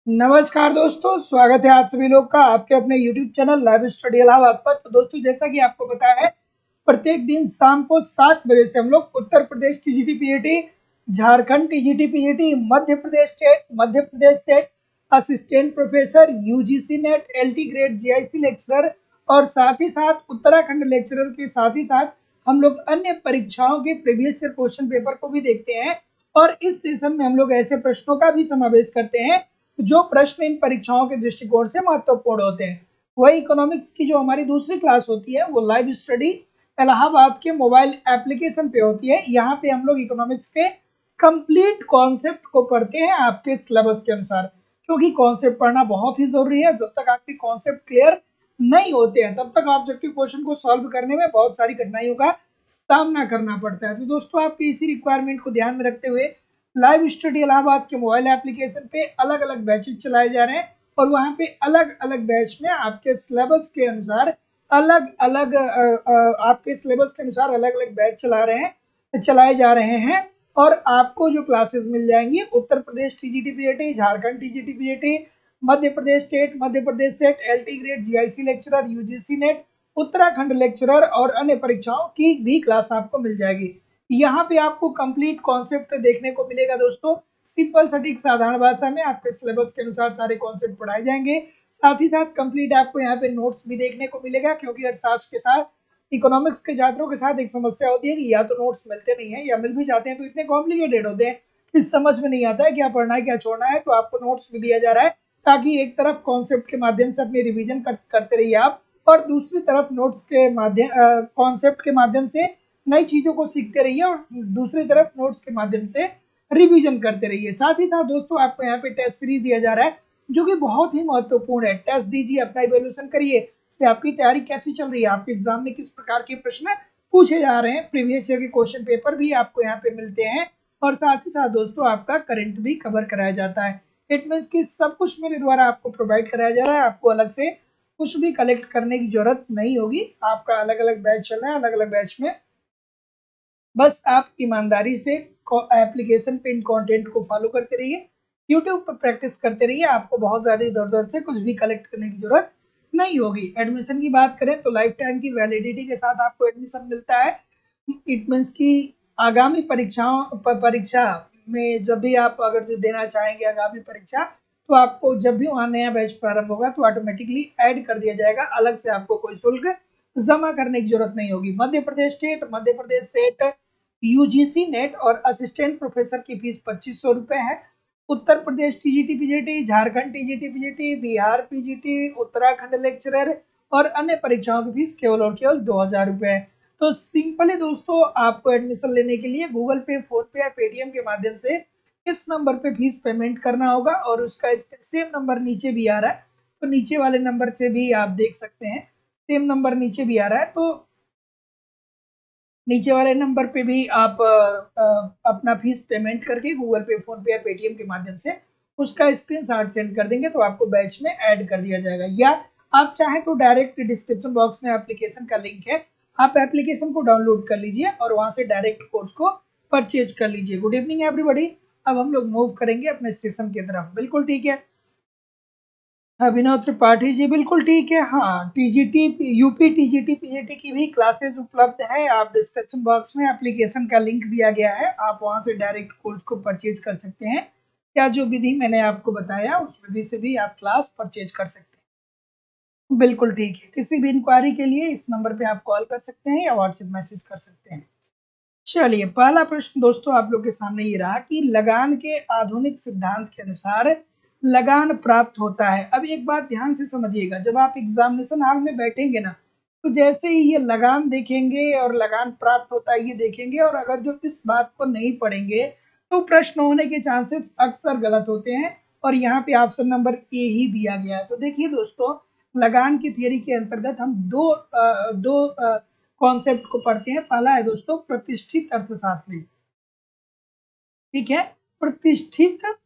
नमस्कार दोस्तों, स्वागत है आप सभी लोग का आपके अपने YouTube channel live study Allahabad पर। तो दोस्तों, जैसा कि आपको पता है, प्रत्येक दिन शाम को 7 बजे से हम लोग Uttar Pradesh TGT PGT, Jharkhand TGT PGT, Madhya Pradesh SET, assistant professor, UGC NET, LT grade, GIC lecturer और साथ ही साथ उत्तराखंड लेक्चरर के साथ ही साथ हम लोग अन्य परीक्षाओं के प्रीवियस ईयर क्वेश्चन पेपर को भी देखते हैं। और इस सेशन में हम लोग ऐसे प्रश्नों का भी समावेश करते हैं जो प्रश्न इन परीक्षाओं के दृष्टिकोण से महत्वपूर्ण होते हैं। वही इकोनॉमिक्स की जो हमारी दूसरी क्लास होती है वो लाइव स्टडी इलाहाबाद के मोबाइल एप्लीकेशन पे होती है। यहाँ पे हम लोग इकोनॉमिक्स के कंप्लीट कॉन्सेप्ट को पढ़ते हैं आपके सिलेबस के अनुसार, क्योंकि कॉन्सेप्ट पढ़ना बहुत ही जरूरी है। जब तक आपके कॉन्सेप्ट क्लियर नहीं होते हैं तब तक ऑब्जेक्टिव क्वेश्चन को सॉल्व करने में बहुत सारी कठिनाइयों का सामना करना पड़ता है। तो दोस्तों, आपके इसी रिक्वायरमेंट को ध्यान में रखते हुए लाइव स्टडी इलाहाबाद के मोबाइल एप्लीकेशन पे अलग अलग बैचेज चलाए जा रहे हैं और वहाँ पे अलग अलग बैच में आपके सिलेबस के अनुसार अलग अलग बैच चलाए जा रहे हैं। और आपको जो क्लासेस मिल जाएंगी Uttar Pradesh TGT PGT, Jharkhand TGT PGT, Madhya Pradesh state, Madhya Pradesh SET, LT grade, GIC lecturer, UGC NET, Uttarakhand lecturer और अन्य परीक्षाओं की भी क्लास आपको मिल जाएगी। यहाँ पे आपको कंप्लीट कॉन्सेप्ट देखने को मिलेगा दोस्तों। सिंपल सटीक साधारण भाषा में आपके सिलेबस के अनुसार सारे कॉन्सेप्ट पढ़ाए जाएंगे। साथ ही साथ कंप्लीट आपको यहाँ पे नोट्स भी देखने को मिलेगा, क्योंकि अर्थशास्त्र के साथ इकोनॉमिक्स के छात्रों के साथ एक समस्या होती है कि या तो नोट्स मिलते नहीं है या मिल भी जाते हैं तो इतने कॉम्प्लिकेटेड होते हैं कि समझ में नहीं आता है क्या पढ़ना है क्या छोड़ना है। तो आपको नोट्स भी दिया जा रहा है ताकि एक तरफ कॉन्सेप्ट के माध्यम से अपनी रिविजन करते रहिए आप, और दूसरी तरफ नोट्स के माध्यम कॉन्सेप्ट के माध्यम से नई चीजों को सीखते रहिए और दूसरी तरफ नोट्स के माध्यम से रिवीजन करते रहिए। साथ ही साथ दोस्तों, आपको यहाँ पे टेस्ट सीरीज दिया जा रहा है जो कि बहुत ही महत्वपूर्ण है। टेस्ट दीजिए, अपना इवैल्यूएशन करिए कि आपकी तैयारी कैसी चल रही है, आपके एग्जाम में किस प्रकार के प्रश्न पूछे जा रहे हैं। प्रीवियस ईयर के क्वेश्चन पेपर भी आपको यहाँ पे मिलते हैं और साथ ही साथ दोस्तों आपका करंट भी कवर कराया जाता है। इट मीन्स कि सब कुछ मेरे द्वारा आपको प्रोवाइड कराया जा रहा है, आपको अलग से कुछ भी कलेक्ट करने की जरूरत नहीं होगी। आपका अलग अलग बैच चल रहा है, अलग अलग बैच में बस आप ईमानदारी से एप्लीकेशन पे इन कंटेंट को फॉलो करते रहिए, यूट्यूब पर प्रैक्टिस करते रहिए। आपको बहुत ज़्यादा इधर उधर से कुछ भी कलेक्ट करने की जरूरत नहीं होगी। एडमिशन की बात करें तो लाइफ टाइम की वैलिडिटी के साथ आपको एडमिशन मिलता है। इट मीन्स कि आगामी परीक्षा में जब भी आप अगर जो देना चाहेंगे आगामी परीक्षा, तो आपको जब भी वहाँ नया बैच प्रारंभ होगा तो ऑटोमेटिकली ऐड कर दिया जाएगा, अलग से आपको कोई शुल्क जमा करने की जरूरत नहीं होगी। Madhya Pradesh state, Madhya Pradesh SET, UGC NET और असिस्टेंट प्रोफेसर की फीस 2500 रुपये है। Uttar Pradesh TGT PGT, Jharkhand TGT PGT, Bihar PGT, Uttarakhand lecturer और अन्य परीक्षाओं की फीस केवल और केवल 2000 रुपये है। तो सिंपली दोस्तों, आपको एडमिशन लेने के लिए गूगल पे, फोन पे या पेटीएम के माध्यम से इस नंबर पे फीस पेमेंट करना होगा और उसका सेम नंबर नीचे भी आ रहा है, तो नीचे वाले नंबर से भी आप देख सकते हैं, सेम नंबर नीचे भी आ रहा है। तो नीचे वाले नंबर पे भी आप अपना फीस पेमेंट करके गूगल पे, फोन पे या पेटीएम के माध्यम से उसका स्क्रीनशॉट सेंड कर देंगे तो आपको बैच में ऐड कर दिया जाएगा। या आप चाहें तो डायरेक्ट डिस्क्रिप्शन बॉक्स में एप्लीकेशन का लिंक है, आप एप्लीकेशन को डाउनलोड कर लीजिए और वहां से डायरेक्ट कोर्स को परचेज कर लीजिए। Good evening everybody. अब हम लोग मूव करेंगे अपने सेशन की तरफ। बिल्कुल ठीक है अभिनव त्रिपाठी जी, बिल्कुल ठीक है। हाँ, टीजीटी यूपी टीजीटी पीजीटी की भी क्लासेस उपलब्ध है। आप डिस्क्रिप्शन बॉक्स में एप्लीकेशन का लिंक दिया गया है, आप वहां से डायरेक्ट कोर्स को परचेज कर सकते हैं। या जो विधि मैंने आपको बताया उस विधि से भी आप क्लास परचेज कर सकते हैं। बिल्कुल ठीक है। किसी भी इंक्वायरी के लिए इस नंबर पे आप कॉल कर सकते हैं या व्हाट्सएप मैसेज कर सकते हैं। चलिए, पहला प्रश्न दोस्तों आप लोग के सामने ये रहा कि लगान के आधुनिक सिद्धांत के अनुसार लगान प्राप्त होता है। अब एक बात ध्यान से समझिएगा, जब आप एग्जामिनेशन हॉल में बैठेंगे ना, तो जैसे ही ये लगान देखेंगे और लगान प्राप्त होता है ये देखेंगे, और अगर जो इस बात को नहीं पढ़ेंगे तो प्रश्न होने के चांसेस अक्सर गलत होते हैं। और यहाँ पे ऑप्शन नंबर ए ही दिया गया है। तो देखिए दोस्तों, लगान की थियरी के अंतर्गत हम दो कॉन्सेप्ट को पढ़ते हैं। पहला है दोस्तों प्रतिष्ठित अर्थशास्त्री, ठीक है, प्रतिष्ठित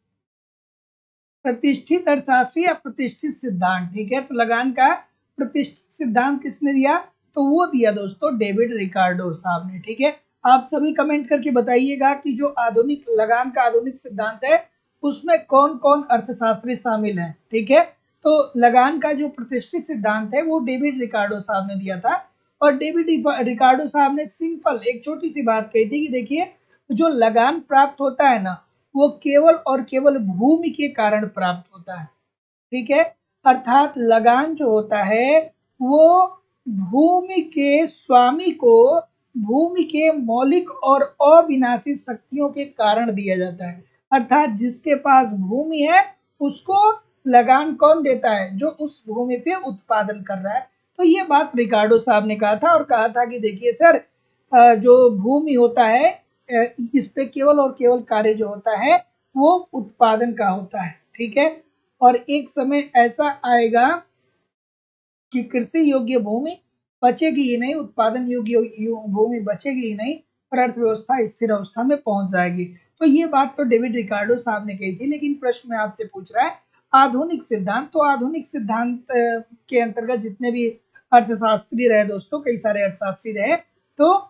प्रतिष्ठित अर्थशास्त्री या प्रतिष्ठित सिद्धांत, ठीक है। तो लगान का प्रतिष्ठित सिद्धांत किसने दिया, तो वो दिया दोस्तों डेविड रिकार्डो साहब ने, ठीक है। आप सभी कमेंट करके बताइएगा कि जो आधुनिक लगान का आधुनिक सिद्धांत है उसमें कौन कौन अर्थशास्त्री शामिल हैं, ठीक है। तो लगान का जो प्रतिष्ठित सिद्धांत है वो डेविड रिकार्डो साहब ने दिया था, और डेविड रिकार्डो साहब ने सिंपल एक छोटी सी बात कही थी कि देखिए जो लगान प्राप्त होता है ना वो केवल और केवल भूमि के कारण प्राप्त होता है, ठीक है। अर्थात लगान जो होता है वो भूमि के स्वामी को भूमि के मौलिक और अविनाशी शक्तियों के कारण दिया जाता है। अर्थात जिसके पास भूमि है उसको लगान कौन देता है, जो उस भूमि पे उत्पादन कर रहा है। तो ये बात रिकार्डो साहब ने कहा था, और कहा था कि देखिए सर जो भूमि होता है इस पे केवल और केवल कार्य जो होता है वो उत्पादन का होता है, ठीक है। और एक समय ऐसा आएगा कि कृषि योग्य भूमि बचेगी ही नहीं, उत्पादन योग्य भूमि बचेगी ही नहीं, और अर्थव्यवस्था स्थिर अवस्था में पहुंच जाएगी। तो ये बात तो डेविड रिकार्डो साहब ने कही थी, लेकिन प्रश्न में आपसे पूछ रहा है आधुनिक सिद्धांत। तो आधुनिक सिद्धांत के अंतर्गत जितने भी अर्थशास्त्री रहे दोस्तों, कई सारे अर्थशास्त्री रहे, तो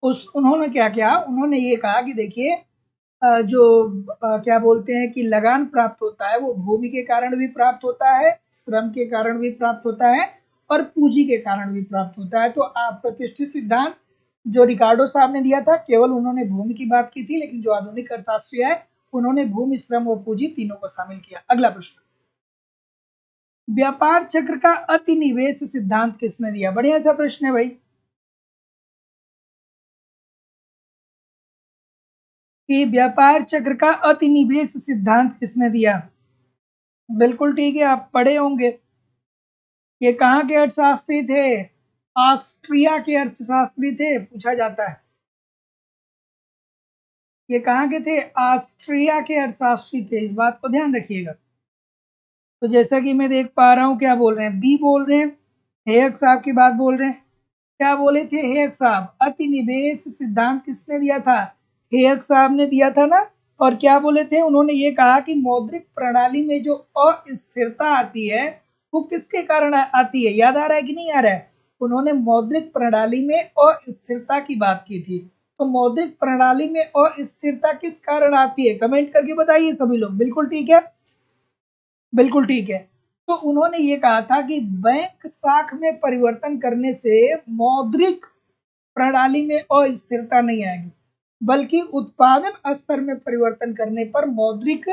उन्होंने क्या किया, उन्होंने ये कहा कि देखिए जो क्या बोलते हैं कि लगान प्राप्त होता है वो भूमि के कारण भी प्राप्त होता है, श्रम के कारण भी प्राप्त होता है, और पूंजी के कारण भी प्राप्त होता है। तो आप प्रतिष्ठित सिद्धांत जो रिकार्डो साहब ने दिया था केवल उन्होंने भूमि की बात की थी, लेकिन जो आधुनिक अर्थशास्त्री है उन्होंने भूमि, श्रम और पूंजी तीनों को शामिल किया। अगला प्रश्न, व्यापार चक्र का अतिनिवेश सिद्धांत किसने दिया? बढ़िया सा प्रश्न है भाई, कि व्यापार चक्र का अतिनिवेश सिद्धांत किसने दिया? बिल्कुल ठीक है, आप पढ़े होंगे। ये कहाँ के अर्थशास्त्री थे? ऑस्ट्रिया के अर्थशास्त्री थे, पूछा जाता है। ये कहाँ के थे? ऑस्ट्रिया के अर्थशास्त्री थे, इस बात को ध्यान रखिएगा। तो जैसा कि मैं देख पा रहा हूँ, क्या बोल रहे हैं, बी बोल रहे हैं, हेयक साहब की बात बोल रहे हैं। क्या बोले थे हेयक साहब? अतिनिवेश सिद्धांत किसने दिया था? हेयक साहब ने दिया था ना। और क्या बोले थे? उन्होंने ये कहा कि मौद्रिक प्रणाली में जो अस्थिरता आती है वो किसके कारण आती है? याद आ रहा है कि नहीं आ रहा है? उन्होंने मौद्रिक प्रणाली में अस्थिरता की बात की थी। तो मौद्रिक प्रणाली में अस्थिरता किस कारण आती है? कमेंट करके बताइए सभी लोग। बिल्कुल ठीक है, बिल्कुल ठीक है। तो उन्होंने ये कहा था कि बैंक साख में परिवर्तन करने से मौद्रिक प्रणाली में अस्थिरता नहीं आएगी, बल्कि उत्पादन स्तर में परिवर्तन करने पर मौद्रिक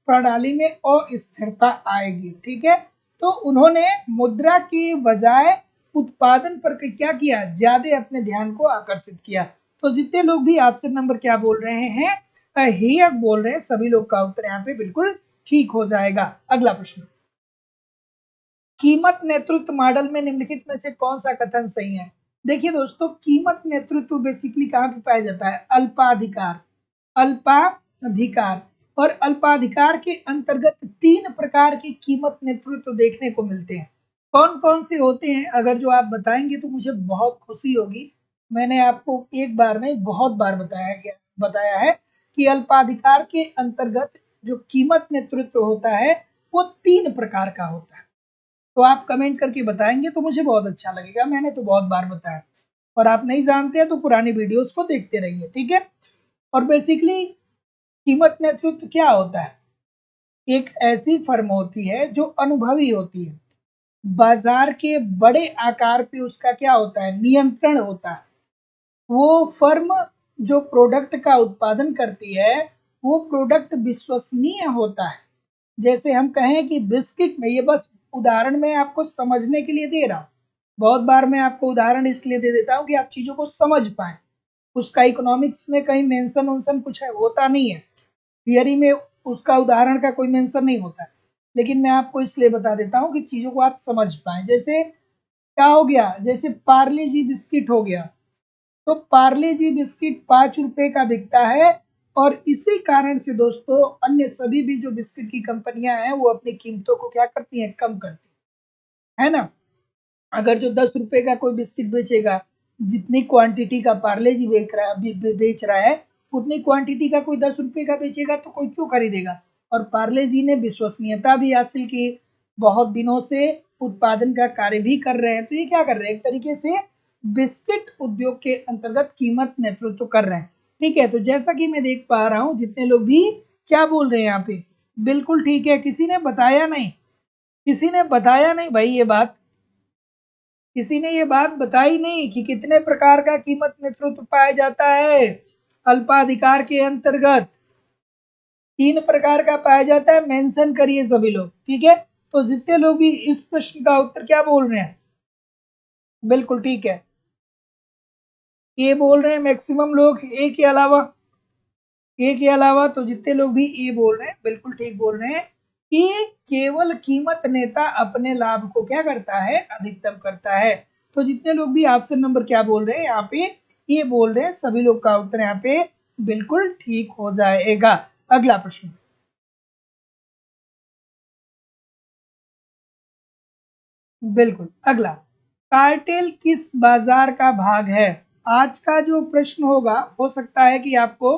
प्रणाली में अस्थिरता आएगी, ठीक है। तो उन्होंने मुद्रा की बजाय उत्पादन पर क्या किया? ज्यादा अपने ध्यान को आकर्षित किया। तो जितने लोग भी ऑप्शन नंबर क्या बोल रहे हैं, हेयक बोल रहे हैं, सभी लोग का उत्तर यहाँ पे बिल्कुल ठीक हो जाएगा। अगला प्रश्न, कीमत नेतृत्व मॉडल में निम्नलिखित में से कौन सा कथन सही है? देखिए दोस्तों, कीमत नेतृत्व बेसिकली कहाँ पे पाया जाता है? अल्पाधिकार, अल्पाधिकार। और अल्पाधिकार के अंतर्गत तीन प्रकार की कीमत नेतृत्व देखने को मिलते हैं। कौन कौन से होते हैं अगर जो आप बताएंगे तो मुझे बहुत खुशी होगी। मैंने आपको एक बार नहीं बहुत बार बताया है कि अल्पाधिकार के अंतर्गत जो कीमत नेतृत्व होता है वो तीन प्रकार का होता है। तो आप कमेंट करके बताएंगे तो मुझे बहुत अच्छा लगेगा। मैंने तो बहुत बार बताया, और आप नहीं जानते हैं तो पुरानी वीडियोस को देखते रहिए, ठीक है। और बेसिकली कीमत नेतृत्व क्या होता है? एक ऐसी फर्म होती है जो अनुभवी होती है, बाजार के बड़े आकार पे उसका क्या होता है? नियंत्रण होता है। वो फर्म जो प्रोडक्ट का उत्पादन करती है वो प्रोडक्ट विश्वसनीय होता है। जैसे हम कहें कि बिस्किट में, ये बस उदाहरण में आपको समझने के लिए दे रहा हूँ, बहुत बार मैं आपको उदाहरण इसलिए दे देता हूँ कि आप चीजों को समझ पाए। उसका इकोनॉमिक्स में कहीं मेंशन वेंशन कुछ है होता नहीं है, थियरी में उसका उदाहरण का कोई मेंशन नहीं होता है, लेकिन मैं आपको इसलिए बता देता हूँ कि चीजों को आप समझ पाए। जैसे क्या हो गया, जैसे पार्ले जी बिस्किट हो गया, तो पार्ले जी बिस्किट 5 रुपए का बिकता है, और इसी कारण से दोस्तों अन्य सभी भी जो बिस्किट की कंपनियां हैं वो अपनी कीमतों को क्या करती हैं? कम करती है ना। अगर जो 10 रुपए का कोई बिस्किट बेचेगा, जितनी क्वांटिटी का पार्ले जी बेच रहा है उतनी क्वांटिटी का कोई 10 रुपए का बेचेगा तो कोई क्यों खरीदेगा? और पार्ले जी ने विश्वसनीयता भी हासिल की, बहुत दिनों से उत्पादन का कार्य भी कर रहे हैं। तो ये क्या कर रहे हैं? एक तरीके से बिस्किट उद्योग के अंतर्गत कीमत नेतृत्व कर रहे हैं। ठीक है, तो जैसा कि मैं देख पा रहा हूं जितने लोग भी क्या बोल रहे हैं यहाँ पे, बिल्कुल ठीक है। किसी ने बताया नहीं, किसी ने बताया नहीं भाई ये बात, किसी ने ये बात बताई नहीं कि कितने प्रकार का कीमत नेतृत्व पाया जाता है अल्पाधिकार के अंतर्गत। 3 प्रकार का पाया जाता है, मेंशन करिए सभी लोग, ठीक है। तो जितने लोग भी इस प्रश्न का उत्तर क्या बोल रहे हैं, बिल्कुल ठीक है, ए बोल रहे हैं मैक्सिमम लोग, ए के अलावा, ए के अलावा तो जितने लोग भी ए बोल रहे हैं बिल्कुल ठीक बोल रहे हैं कि केवल कीमत नेता अपने लाभ को क्या करता है, अधिकतम करता है। तो जितने लोग भी ऑप्शन नंबर क्या बोल रहे हैं यहाँ पे, ये बोल रहे हैं, सभी लोग का उत्तर यहाँ पे बिल्कुल ठीक हो जाएगा। अगला प्रश्न, बिल्कुल अगला, कार्टेल किस बाजार का भाग है। आज का जो प्रश्न होगा, हो सकता है कि आपको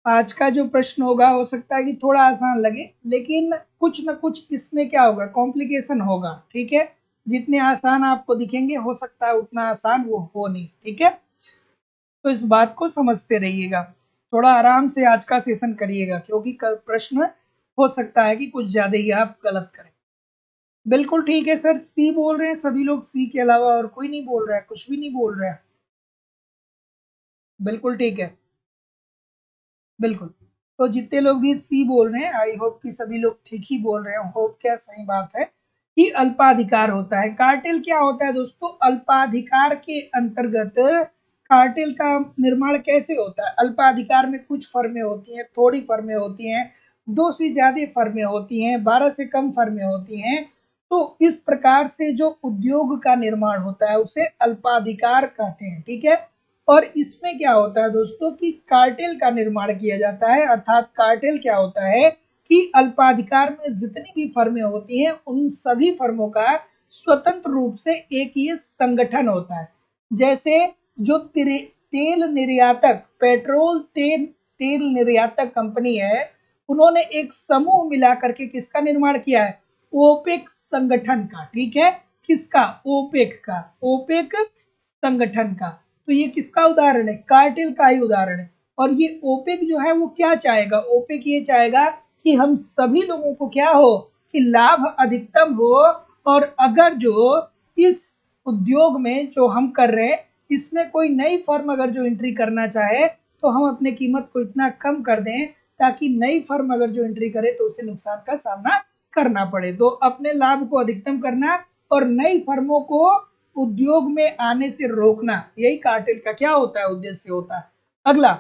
आज का जो प्रश्न होगा हो सकता है कि थोड़ा आसान लगे, लेकिन कुछ न कुछ इसमें क्या होगा, कॉम्प्लिकेशन होगा, ठीक है। जितने आसान आपको दिखेंगे हो सकता है उतना आसान वो हो नहीं, ठीक है। तो इस बात को समझते रहिएगा, थोड़ा आराम से आज का सेशन करिएगा, क्योंकि कल प्रश्न हो सकता है कि कुछ ज्यादा ही आप गलत करें। बिल्कुल ठीक है सर, सी बोल रहे हैं सभी लोग, सी के अलावा और कोई नहीं बोल रहा है, कुछ भी नहीं बोल रहा है, बिल्कुल ठीक है, बिल्कुल। तो जितने लोग भी सी बोल रहे हैं, आई होप कि सभी लोग ठीक ही बोल रहे हैं, होप क्या सही बात है कि अल्पाधिकार होता है। कार्टेल क्या होता है दोस्तों, अल्पाधिकार के अंतर्गत कार्टेल का निर्माण कैसे होता है। अल्पाधिकार में कुछ फर्में होती हैं, थोड़ी फर्में होती हैं, 2 से ज्यादा फर्में होती हैं, 12 से कम फर्में होती हैं। तो इस प्रकार से जो उद्योग का निर्माण होता है उसे अल्पाधिकार कहते हैं, ठीक है। और इसमें क्या होता है दोस्तों कि कार्टेल का निर्माण किया जाता है, अर्थात कार्टेल क्या होता है कि अल्पाधिकार में जितनी भी फर्में होती हैं उन सभी फर्मों का स्वतंत्र रूप से एक ये संगठन होता है। जैसे जो तेल निर्यातक, पेट्रोल तेल तेल निर्यातक कंपनी है, उन्होंने एक समूह मिला करके किसका निर्माण किया है, ओपेक संगठन का, ठीक है। किसका, ओपेक का, ओपेक संगठन का। तो ये किसका उदाहरण है, कार्टेल का ही उदाहरण है। और ये ओपेक जो है वो क्या चाहेगा, ओपेक ये चाहेगा कि हम सभी लोगों को क्या हो, कि लाभ अधिकतम हो। और अगर जो इस उद्योग में जो हम कर रहे हैं इसमें कोई नई फर्म अगर जो एंट्री करना चाहे तो हम अपने कीमत को इतना कम कर दें ताकि नई फर्म अगर जो एंट्री करे तो उसे नुकसान का सामना करना पड़े। तो अपने लाभ को अधिकतम करना और नई फर्मों को उद्योग में आने से रोकना, यही कार्टेल का क्या होता है, उद्देश्य होता है। अगला,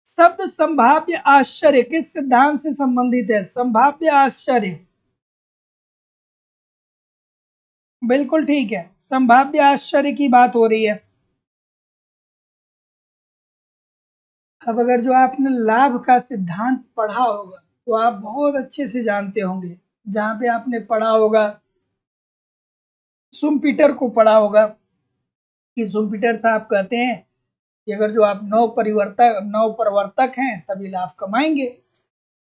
शब्द संभाव्य आश्चर्य किस सिद्धांत से संबंधित है। संभाव्य आश्चर्य, बिल्कुल ठीक है, संभाव्य आश्चर्य की बात हो रही है। अब अगर जो आपने लाभ का सिद्धांत पढ़ा होगा तो आप बहुत अच्छे से जानते होंगे, जहां पे आपने पढ़ा होगा, सुम्पीटर को पढ़ा होगा कि सुम्पीटर साहब कहते हैं कि अगर जो आप नौ प्रवर्तक हैं तभी लाभ कमाएंगे।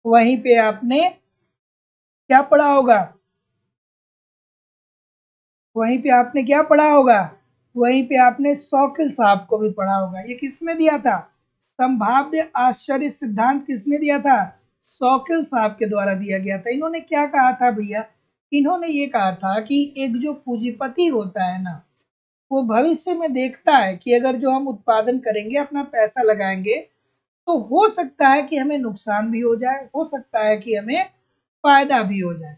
वहीं पे आपने क्या पढ़ा होगा, वहीं पे आपने क्या पढ़ा होगा, वहीं पे आपने सॉकिल साहब को भी पढ़ा होगा। ये किसने दिया था, संभाव्य आश्चर्य सिद्धांत किसने दिया था, सॉकिल साहब के द्वारा दिया गया था। इन्होंने क्या कहा था भैया, इन्होंने ये कहा था कि एक जो पूंजीपति होता है ना, वो भविष्य में देखता है कि अगर जो हम उत्पादन करेंगे, अपना पैसा लगाएंगे, तो हो सकता है कि हमें नुकसान भी हो जाए, हो सकता है कि हमें फायदा भी हो जाए।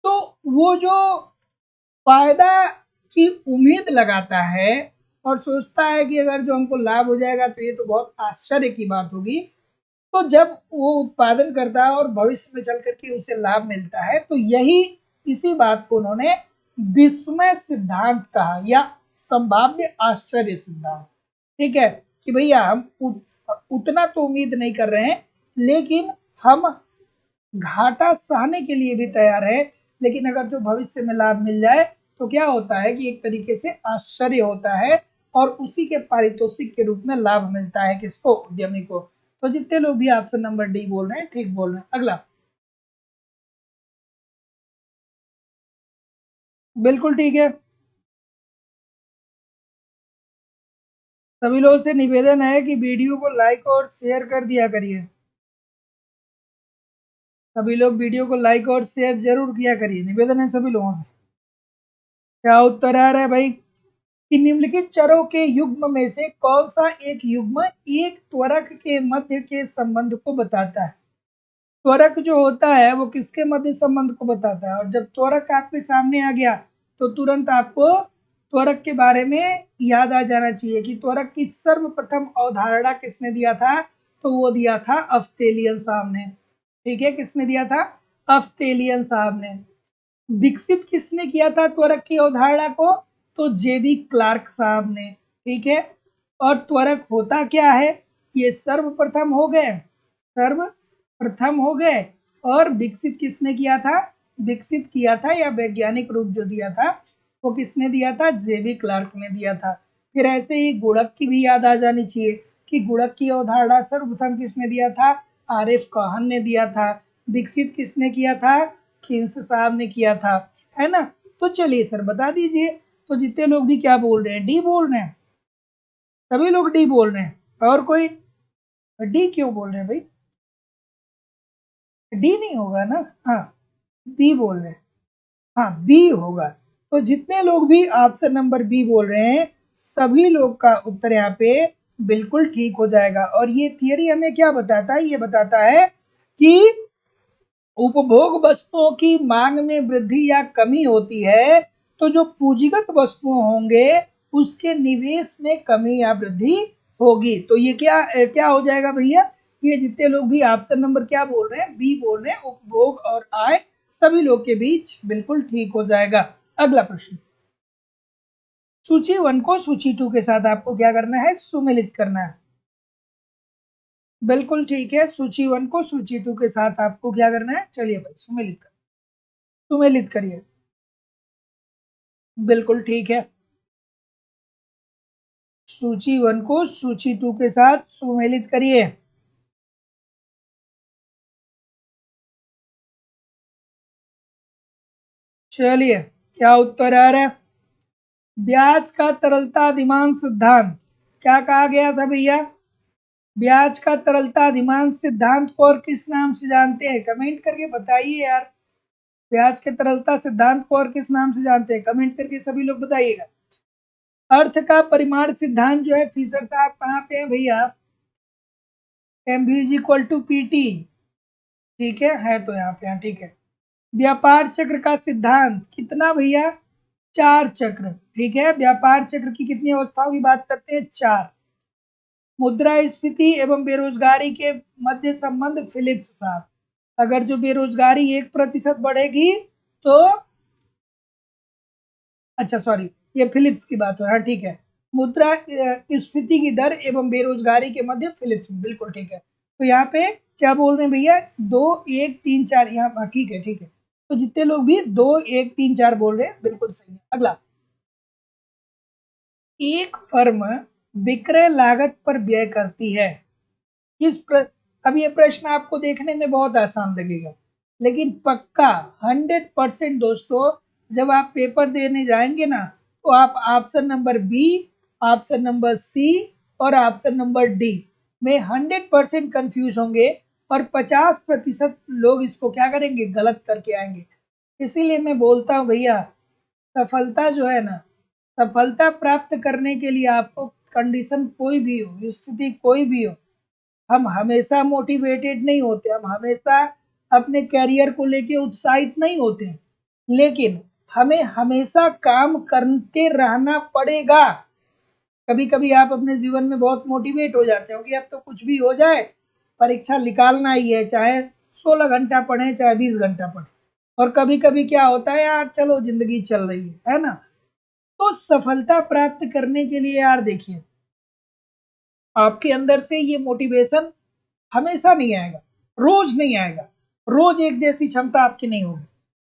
तो वो जो फायदा की उम्मीद लगाता है और सोचता है कि अगर जो हमको लाभ हो जाएगा तो ये तो बहुत आश्चर्य की बात होगी। तो जब वो उत्पादन करता है और भविष्य में चल करके उसे लाभ मिलता है, तो यही इसी बात को उन्होंने विस्मय सिद्धांत कहा या संभाव्य आश्चर्य सिद्धांत, ठीक है। कि भैया हम उतना तो उम्मीद नहीं कर रहे हैं, लेकिन हम घाटा सहने के लिए भी तैयार है, लेकिन अगर जो भविष्य में लाभ मिल जाए तो क्या होता है कि एक तरीके से आश्चर्य होता है और उसी के पारितोषिक के रूप में लाभ मिलता है किसको, उद्यमी को। तो जितने लोग भी ऑप्शन नंबर डी बोल रहे हैं ठीक बोल रहे हैं। अगला, बिल्कुल ठीक है, सभी लोगों से निवेदन है कि वीडियो को लाइक और शेयर कर दिया करिए। सभी लोग वीडियो को लाइक और शेयर जरूर किया करिए, निवेदन है सभी लोगों से। क्या उत्तर आ रहा है भाई? कि निम्नलिखित चरों के युग्म में से कौन सा एक युग्म एक त्वरक के मध्य के संबंध को बताता है? त्वरक जो होता है वो किसके मध्य संबंध को बताता है? और जब त्वरक आपके सामने आ गया तो तुरंत आपको त्वरक के बारे में याद आ जाना चाहिए कि त्वरक की सर्वप्रथम अवधारणा किसने दिया था? तो वो दिया था अफ्तेलियन साहब ने। ठीक है, किसने दिया था? अफ्तेलियन साहब ने। विकसित किसने किया था त्वरक की अवधारणा को? तो जेबी क्लार्क साहब ने। ठीक है, और त्वरक होता क्या है? ये सर्वप्रथम हो गए, सर्वप्रथम हो गए। और विकसित किसने किया था? विकसित किया था या वैज्ञानिक रूप जो दिया था वो किसने दिया था? जेबी क्लार्क ने दिया था। फिर ऐसे ही गुणक की भी याद आ जानी चाहिए कि गुणक की अवधारणा सर्वप्रथम किसने दिया था? आरिफ कौहन ने दिया था। विकसित किसने किया था? खिंस साहब ने किया था, है ना? तो चलिए सर बता दीजिए। तो जितने लोग भी क्या बोल रहे हैं? डी बोल रहे हैं, सभी लोग डी बोल रहे हैं। और कोई? डी क्यों बोल रहे हैं भाई? डी नहीं होगा ना? हाँ, बी बोल रहे हैं। हाँ, बी होगा। तो जितने लोग भी ऑप्शन नंबर बी बोल रहे हैं सभी लोग का उत्तर यहाँ पे बिल्कुल ठीक हो जाएगा। और ये थियरी हमें क्या बताता है? ये बताता है कि उपभोग वस्तुओं की मांग में वृद्धि या कमी होती है तो जो पूंजीगत वस्तुओं होंगे उसके निवेश में कमी या वृद्धि होगी। तो ये क्या क्या हो जाएगा भैया? ये जितने लोग भी ऑप्शन नंबर क्या बोल रहे हैं? बी बोल रहे हैं, उपभोग और आय सभी लोग के बीच बिल्कुल ठीक हो जाएगा। अगला प्रश्न, सूची 1 को सूची 2 के साथ आपको क्या करना है? सुमेलित करना है। बिल्कुल ठीक है, सूची 1 को सूची 2 के साथ आपको क्या करना है? चलिए भाई सुमेलित करिए। बिल्कुल ठीक है, सूची 1 को सूची 2 के साथ सुमेलित करिए। चलिए, क्या उत्तर आ रहा है? ब्याज का तरलता अधिमांश सिद्धांत क्या कहा गया था भैया? ब्याज का तरलता अधिमांश सिद्धांत को और किस नाम से जानते हैं? कमेंट करके बताइए यार। ब्याज के तरलता सिद्धांत को और किस नाम से जानते हैं? कमेंट करके सभी लोग बताइएगा। अर्थ का परिमाण सिद्धांत जो है फिशर साहब कहाँ पे है भैया? M V is equal to P T. ठीक है तो यहाँ पे, ठीक है। व्यापार चक्र का सिद्धांत कितना भैया? 4 चक्र। ठीक है, व्यापार चक्र की कितनी अवस्थाओं की बात करते हैं? 4। मुद्रास्फीति एवं बेरोजगारी के मध्य संबंध फिलिप्स साहब। अगर जो बेरोजगारी 1% बढ़ेगी तो, अच्छा सॉरी, ये फिलिप्स की बात हो, हाँ ठीक है। मुद्रा स्फीति की दर एवं बेरोजगारी के मध्य फिलिप्स, बिल्कुल ठीक है। तो यहाँ पे क्या बोल रहे हैं भैया? 2 1 3 4, यहाँ, ठीक है ठीक है। तो जितने लोग भी 2 1 3 4 बोल रहे हैं बिल्कुल सही है। अगला, एक फर्म विक्रय लागत पर व्यय करती है अब ये प्रश्न आपको देखने में बहुत आसान लगेगा लेकिन पक्का 100% दोस्तों जब आप पेपर देने जाएंगे ना तो आप option number B, option number C और ऑप्शन नंबर डी में 100% कंफ्यूज होंगे और 50% लोग इसको क्या करेंगे? गलत करके आएंगे। इसीलिए मैं बोलता हूँ भैया, सफलता जो है ना, सफलता प्राप्त करने के लिए आपको कंडीशन कोई भी हो, स्थिति कोई भी हो, हम हमेशा मोटिवेटेड नहीं होते, हम हमेशा अपने करियर को लेके उत्साहित नहीं होते, लेकिन हमें हमेशा काम करते रहना पड़ेगा। कभी कभी आप अपने जीवन में बहुत मोटिवेट हो जाते हो कि अब तो कुछ भी हो जाए, परीक्षा निकालना ही है, चाहे 16 घंटा पढ़े चाहे 20 घंटा पढ़े। और कभी कभी क्या होता है यार, चलो जिंदगी चल रही है ना? तो सफलता प्राप्त करने के लिए यार देखिए, आपके अंदर से ये मोटिवेशन हमेशा नहीं आएगा, रोज नहीं आएगा, रोज एक जैसी क्षमता आपकी नहीं होगी,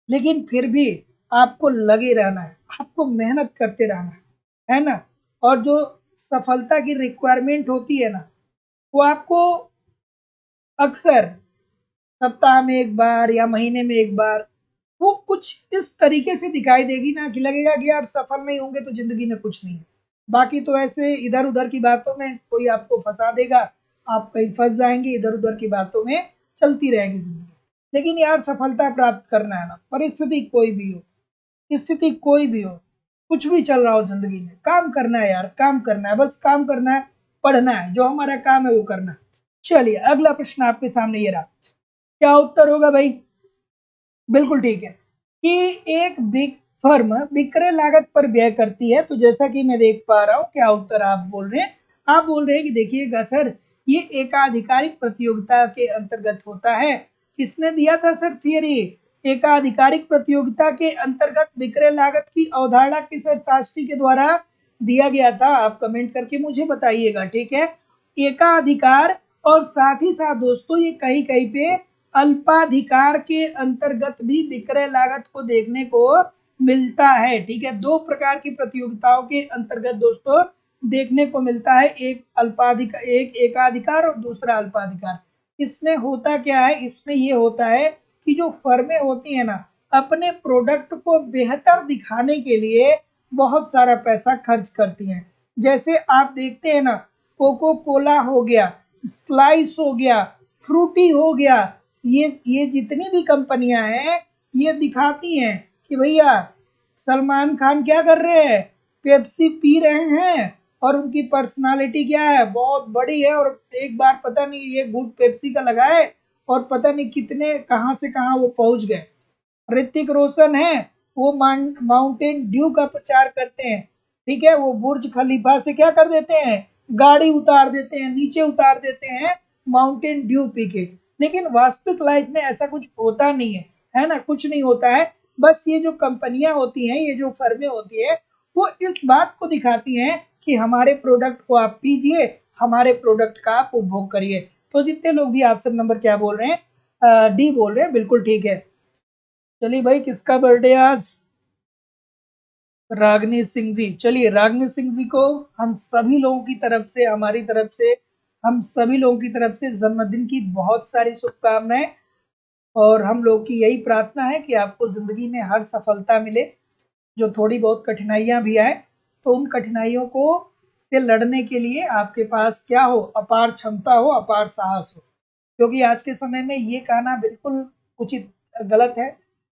लेकिन फिर भी आपको लगे रहना है, आपको मेहनत करते रहना है ना? और जो सफलता की रिक्वायरमेंट होती है ना, वो आपको अक्सर सप्ताह में एक बार या महीने में एक बार वो कुछ इस तरीके से दिखाई देगी ना कि लगेगा कि यार सफल नहीं होंगे तो जिंदगी में कुछ नहीं है। बाकी तो ऐसे इधर उधर की बातों में कोई आपको फंसा देगा, आप कहीं फंस जाएंगे, इधर उधर की बातों में चलती रहेगी जिंदगी। लेकिन यार सफलता प्राप्त करना है ना, परिस्थिति कोई भी हो, स्थिति कोई भी हो, कुछ भी चल रहा हो जिंदगी में, काम करना है यार, काम करना है, बस काम करना है, पढ़ना है, जो हमारा काम है वो करना है। चलिए अगला प्रश्न आपके सामने ये रहा, क्या उत्तर होगा भाई? बिल्कुल ठीक है कि एक बिग फर्म विक्रय लागत पर व्यय करती है। तो जैसा कि मैं देख पा रहा हूँ, क्या उत्तर आप बोल रहे हैं? आप बोल रहे हैं कि देखिएगा सर, ये एकाधिकारिक प्रतियोगिता के अंतर्गत होता है। किसने दिया था सर थियरी? एकाधिकारिक प्रतियोगिता के अंतर्गत विक्रय लागत की अवधारणा किस अर्थशास्त्री के द्वारा दिया गया था? आप कमेंट करके मुझे बताइएगा, ठीक है। एकाधिकार और साथ ही साथ दोस्तों ये कहीं कहीं पे अल्पाधिकार के अंतर्गत भी विक्रय लागत को देखने को मिलता है, ठीक है। दो प्रकार की प्रतियोगिताओं के अंतर्गत दोस्तों देखने को मिलता है, एक अल्पाधिकार, एक एकाधिकार और दूसरा अल्पाधिकार। इसमें होता क्या है? इसमें ये होता है कि जो फर्में होती है ना, अपने प्रोडक्ट को बेहतर दिखाने के लिए बहुत सारा पैसा खर्च करती हैं। जैसे आप देखते हैं ना, कोको कोला हो गया, स्लाइस हो गया, फ्रूटी हो गया, ये जितनी भी कंपनियां हैं ये दिखाती हैं कि भैया सलमान खान क्या कर रहे हैं, पेप्सी पी रहे हैं, और उनकी पर्सनालिटी क्या है, बहुत बड़ी है, और एक बार पता नहीं ये घूंट पेप्सी का लगाए और पता नहीं कितने कहां से कहां वो पहुंच गए। ऋतिक रोशन है, वो माउंटेन ड्यू का प्रचार करते हैं, ठीक है। वो बुर्ज खलीफा से क्या कर देते हैं, गाड़ी उतार देते हैं, नीचे उतार देते हैं माउंटेन ड्यू पी के। लेकिन वास्तविक लाइफ में ऐसा कुछ होता नहीं है ना, कुछ नहीं होता है। बस ये जो कंपनियां होती हैं, ये जो फर्में होती है, वो इस बात को दिखाती हैं कि हमारे प्रोडक्ट को आप पीजिए, हमारे प्रोडक्ट का आप उपभोग करिए। तो जितने लोग भी ऑप्शन नंबर क्या बोल रहे हैं, डी बोल रहे हैं, बिल्कुल ठीक है। चलिए भाई, किसका बर्थडे आज? रागनी सिंह जी। चलिए रागनी सिंह जी को हम सभी लोगों की तरफ से, हमारी तरफ से, हम सभी लोगों की तरफ से जन्मदिन की बहुत सारी शुभकामनाएं। और हम लोग की यही प्रार्थना है कि आपको जिंदगी में हर सफलता मिले। जो थोड़ी बहुत कठिनाइयां भी आए तो उन कठिनाइयों को से लड़ने के लिए आपके पास क्या हो, अपार क्षमता हो, अपार साहस हो। क्योंकि आज के समय में ये कहना बिल्कुल उचित गलत है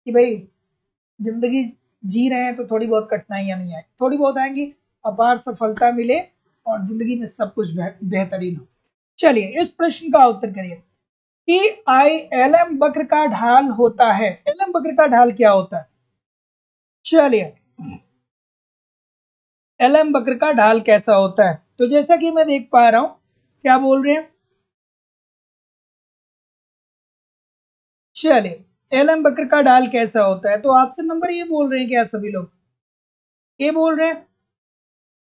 कि भाई जिंदगी जी रहे हैं तो थोड़ी बहुत कठिनाइयां नहीं आए, थोड़ी बहुत आएंगी, अपार सफलता मिले और जिंदगी में सब कुछ बेहतरीन हो। चलिए इस प्रश्न का उत्तर करिए कि आई एल एम वक्र का ढाल होता है। एल एम वक्र का ढाल क्या होता है? चलिए एल एम वक्र का ढाल कैसा होता है? तो जैसा कि मैं देख पा रहा हूं, क्या बोल रहे हैं? चलिए एल एम वक्र का ढाल कैसा होता है? तो ऑप्शन नंबर ये बोल रहे हैं, क्या सभी लोग ये बोल रहे हैं?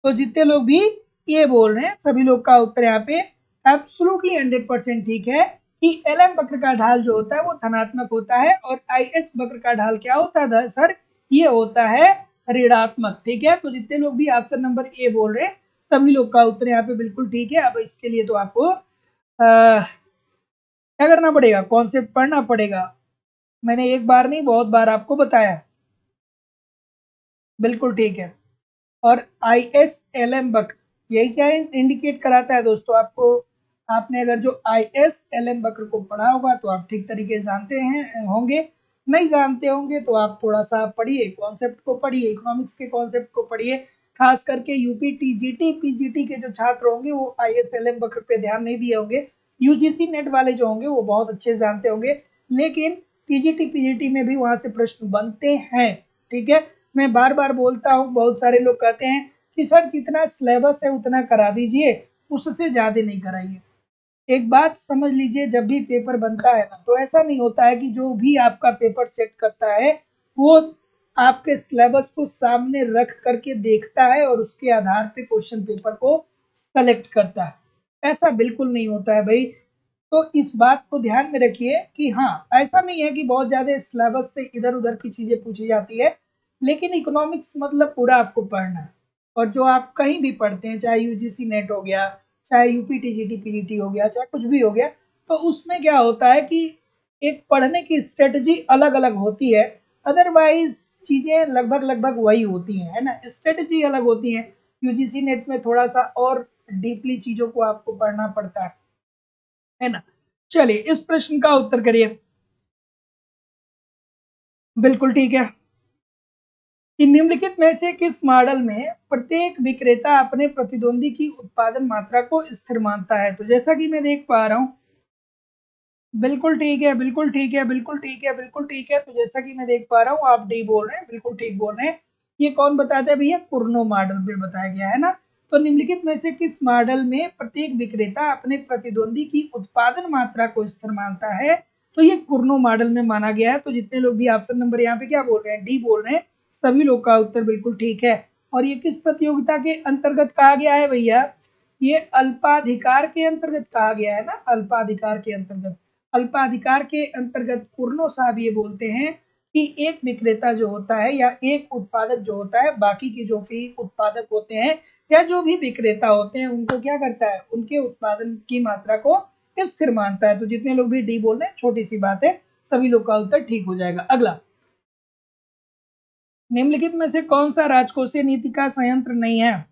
तो जितने लोग भी ये बोल रहे हैं, सभी लोग का उत्तर यहाँ पे एब्सोल्युटली 100% ठीक है कि एल एम वक्र का ढाल जो होता है वो धनात्मक होता है, और आई एस वक्र का ढाल क्या होता है सर? ये होता है ऋणात्मक, ठीक है। तो जितने लोग भी ऑप्शन नंबर ए बोल रहे हैं, सभी लोग का उत्तर यहाँ पे बिल्कुल ठीक है। अब इसके लिए तो आपको क्या करना पड़ेगा, कॉन्सेप्ट पढ़ना पड़ेगा। मैंने एक बार नहीं बहुत बार आपको बताया है, बिल्कुल ठीक है। और आई एस एल एम वक्र यही क्या इंडिकेट कराता है दोस्तों आपको? आपने अगर जो आई एस एल एम वक्र को पढ़ा होगा तो आप ठीक तरीके से जानते हैं होंगे, नहीं जानते होंगे तो आप थोड़ा सा पढ़िए, कॉन्सेप्ट को पढ़िए, इकोनॉमिक्स के कॉन्सेप्ट को पढ़िए। खास करके यूपी टीजीटी पीजीटी के जो छात्र होंगे वो आई एस एल एम वक्र पे ध्यान नहीं दिए होंगे। यूजीसी नेट वाले जो होंगे वो बहुत अच्छे से जानते होंगे, लेकिन टीजीटी पीजीटी में भी वहां से प्रश्न बनते हैं, ठीक है। मैं बार बार बोलता हूँ, बहुत सारे लोग कहते हैं कि सर जितना सिलेबस है उतना करा दीजिए, उससे ज़्यादा नहीं कराइए। एक बात समझ लीजिए, जब भी पेपर बनता है ना, तो ऐसा नहीं होता है कि जो भी आपका पेपर सेट करता है वो आपके सिलेबस को सामने रख करके देखता है और उसके आधार पे क्वेश्चन पेपर को सेलेक्ट करता है। ऐसा बिल्कुल नहीं होता है भाई। तो इस बात को ध्यान में रखिए कि हाँ, ऐसा नहीं है कि बहुत ज्यादा सिलेबस से इधर उधर की चीजें पूछी जाती है, लेकिन इकोनॉमिक्स मतलब पूरा आपको पढ़ना है। और जो आप कहीं भी पढ़ते हैं, चाहे यूजीसी नेट हो गया, चाहे यूपी टीजीटी पीजीटी हो गया, चाहे कुछ भी हो गया, तो उसमें क्या होता है कि एक पढ़ने की स्ट्रेटजी अलग अलग होती है। अदरवाइज चीजें लगभग लगभग वही होती हैं, है ना, स्ट्रेटजी अलग होती हैं। यूजीसी नेट में थोड़ा सा और डीपली चीजों को आपको पढ़ना पड़ता है ना। चलिए इस प्रश्न का उत्तर करिए। बिल्कुल ठीक है कि निम्नलिखित में से किस मॉडल में प्रत्येक विक्रेता अपने प्रतिद्वंदी की उत्पादन मात्रा को स्थिर मानता है। तो जैसा कि मैं देख पा रहा हूं, बिल्कुल ठीक है, बिल्कुल ठीक है, बिल्कुल ठीक है, बिल्कुल ठीक है। तो जैसा कि मैं देख पा रहा हूँ आप डी बोल रहे हैं, बिल्कुल ठीक बोल रहे हैं। ये कौन बताता है भैया? कुर्नो मॉडल में बताया गया है ना। तो निम्नलिखित में से किस मॉडल में प्रत्येक विक्रेता अपने प्रतिद्वंदी की उत्पादन मात्रा को स्थिर मानता है? तो ये कुर्नो मॉडल में माना गया है। तो जितने लोग भी ऑप्शन नंबर यहाँ पे क्या बोल रहे हैं, डी बोल रहे हैं, सभी लोग का उत्तर बिल्कुल ठीक है। और ये किस प्रतियोगिता के अंतर्गत कहा गया है भैया? ये अल्पाधिकार के अंतर्गत कहा गया है ना, अल्पाधिकार के अंतर्गत। अल्पाधिकार के अंतर्गत कुर्नो साहब ये बोलते हैं कि एक विक्रेता जो होता है या एक उत्पादक जो होता है, बाकी के जो भी उत्पादक होते हैं या जो भी विक्रेता होते हैं उनको क्या करता है, उनके उत्पादन की मात्रा को स्थिर मानता है। तो जितने लोग भी डी बोल रहे हैं, छोटी सी बात है, सभी लोग का उत्तर ठीक हो जाएगा। अगला, निम्नलिखित में से कौन सा राजकोषीय नीति का संयंत्र नहीं है?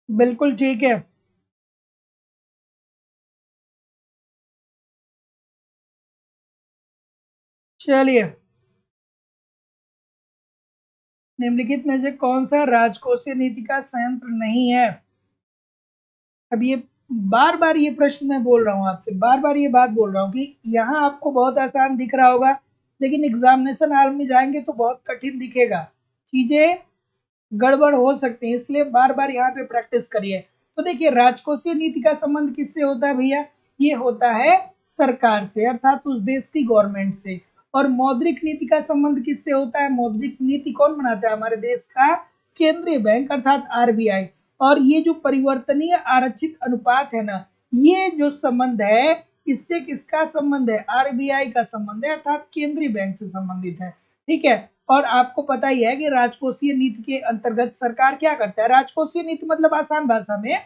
बिल्कुल ठीक है। चलिए, निम्नलिखित में से कौन सा राजकोषीय नीति का संयंत्र नहीं है? अब ये बार बार ये प्रश्न मैं बोल रहा हूँ आपसे, बार बार ये बात बोल रहा हूँ कि यहाँ आपको बहुत आसान दिख रहा होगा, लेकिन एग्जामिनेशन हॉल में जाएंगे तो बहुत कठिन दिखेगा, चीजें गड़बड़ हो सकती है, इसलिए बार बार यहाँ पे प्रैक्टिस करिए। तो देखिए, राजकोषीय नीति का संबंध किससे होता है भैया? ये होता है सरकार से, अर्थात उस देश की गवर्नमेंट से। और मौद्रिक नीति का संबंध किससे होता है? मौद्रिक नीति कौन बनाता है? हमारे देश का केंद्रीय बैंक अर्थात आरबीआई। और ये जो परिवर्तनीय आरक्षित अनुपात है ना, ये जो संबंध है, इससे किसका संबंध है? आरबीआई का संबंध है, अर्थात केंद्रीय बैंक से संबंधित है। ठीक है। और आपको पता ही है कि राजकोषीय नीति के अंतर्गत सरकार क्या करता है? राजकोषीय नीति मतलब आसान भाषा में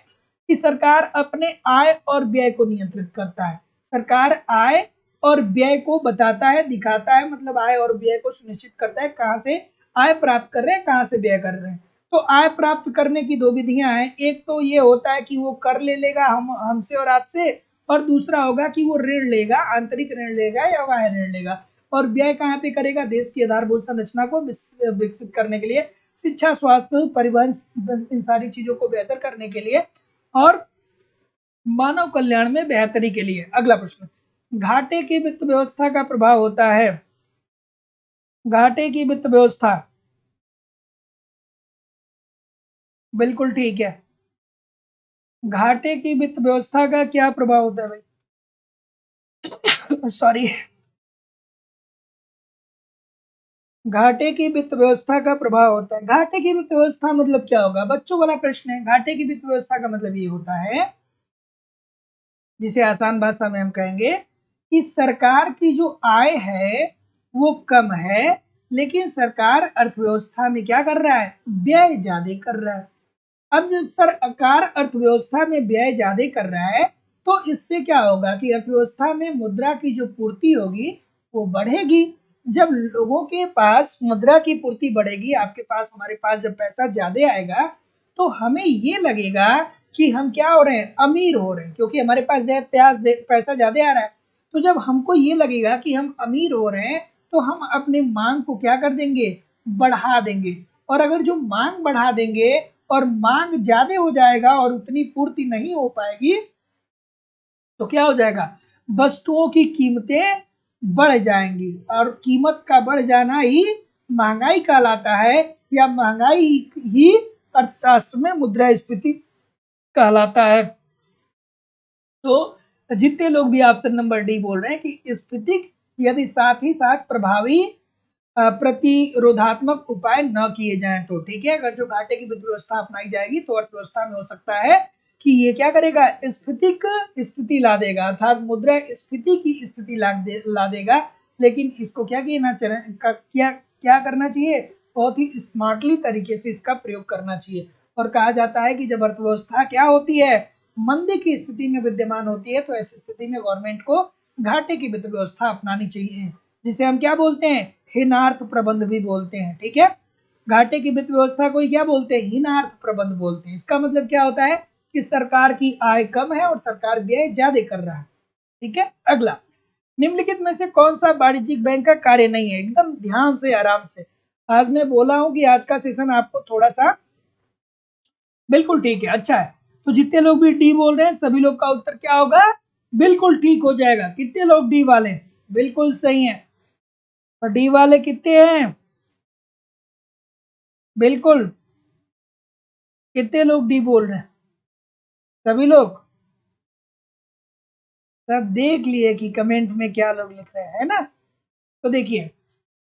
कि सरकार अपने आय और व्यय को नियंत्रित करता है। सरकार आय और व्यय को बताता है, दिखाता है, मतलब आय और व्यय को सुनिश्चित करता है, कहां से आय प्राप्त कर रहे हैं, कहां से व्यय कर रहे हैं। तो आय प्राप्त करने की दो विधियां हैं, एक तो ये होता है कि वो कर ले लेगा हमसे और आपसे, और दूसरा होगा कि वो ऋण लेगा, आंतरिक ऋण लेगा या बाह्य ऋण लेगा। और व्यय कहाँ पे करेगा? देश की आधारभूत संरचना को विकसित करने के लिए, शिक्षा, स्वास्थ्य, परिवहन, इन सारी चीजों को बेहतर करने के लिए, और मानव कल्याण में बेहतरी के लिए। अगला प्रश्न, घाटे की वित्त व्यवस्था का प्रभाव होता है। घाटे की वित्त व्यवस्था, बिल्कुल ठीक है। घाटे की वित्त व्यवस्था का क्या प्रभाव होता है भाई? सॉरी। घाटे की वित्त व्यवस्था का प्रभाव होता है। घाटे की वित्त व्यवस्था मतलब क्या होगा? बच्चों वाला प्रश्न है। घाटे की वित्त व्यवस्था का मतलब ये होता है, जिसे आसान भाषा में हम कहेंगे कि सरकार की जो आय है वो कम है, लेकिन सरकार अर्थव्यवस्था में क्या कर रहा है? व्यय ज्यादा कर रहा है। अब जब सरकार अर्थव्यवस्था में व्यय ज्यादा कर रहा है, तो इससे क्या होगा कि अर्थव्यवस्था में मुद्रा की जो पूर्ति होगी वो बढ़ेगी। जब लोगों के पास मुद्रा की पूर्ति बढ़ेगी, आपके पास, हमारे पास जब पैसा ज्यादा आएगा, तो हमें ये लगेगा कि हम क्या हो रहे हैं? अमीर हो रहे हैं, क्योंकि हमारे पास पैसा ज्यादा आ रहा है। तो जब हमको ये लगेगा कि हम अमीर हो रहे हैं, तो हम अपने मांग को क्या कर देंगे? बढ़ा देंगे। और अगर जो मांग बढ़ा देंगे और मांग ज्यादा हो जाएगा और उतनी पूर्ति नहीं हो पाएगी, तो क्या हो जाएगा? वस्तुओं की कीमतें बढ़ जाएंगी, और कीमत का बढ़ जाना ही महंगाई कहलाता है, या महंगाई ही अर्थशास्त्र में मुद्रास्फीति कहलाता है। तो जितने लोग भी ऑप्शन नंबर डी बोल रहे हैं कि स्फीतिक, यदि साथ ही साथ प्रभावी प्रतिरोधात्मक उपाय न किए जाएं तो ठीक है। अगर जो घाटे की वित्त व्यवस्था अपनाई जाएगी तो अर्थव्यवस्था में हो सकता है कि ये क्या करेगा? स्फीतिक स्थिति ला देगा, अर्थात मुद्रा स्फीति की स्थिति ला देगा। लेकिन इसको क्या क्या करना चाहिए? बहुत ही स्मार्टली तरीके से इसका प्रयोग करना चाहिए। और कहा जाता है कि जब अर्थव्यवस्था क्या होती है? मंदी की स्थिति में विद्यमान होती है, तो ऐसी स्थिति में गवर्नमेंट को घाटे की वित्त व्यवस्था अपनानी चाहिए, जिसे हम क्या बोलते हैं? हीनार्थ प्रबंध भी बोलते हैं। ठीक है। घाटे की वित्त व्यवस्था को ही क्या बोलते हैं? हीनार्थ प्रबंध बोलते हैं। इसका मतलब क्या होता है कि सरकार की आय कम है और सरकार व्यय ज्यादा कर रहा है। ठीक है, अगला, निम्नलिखित में से कौन सा वाणिज्यिक बैंक का कार्य नहीं है? एकदम ध्यान से, आराम से। आज मैं बोला हूं कि आज का सेशन आपको थोड़ा सा बिल्कुल ठीक है, अच्छा है। तो जितने लोग भी डी बोल रहे हैं सभी लोग का उत्तर क्या होगा? बिल्कुल ठीक हो जाएगा। कितने लोग डी वाले? बिल्कुल सही है। और डी वाले कितने हैं? बिल्कुल। कितने लोग डी बोल रहे हैं? सभी लोग? सब देख लिए कि कमेंट में क्या लोग लिख रहे हैं, है ना? तो देखिए,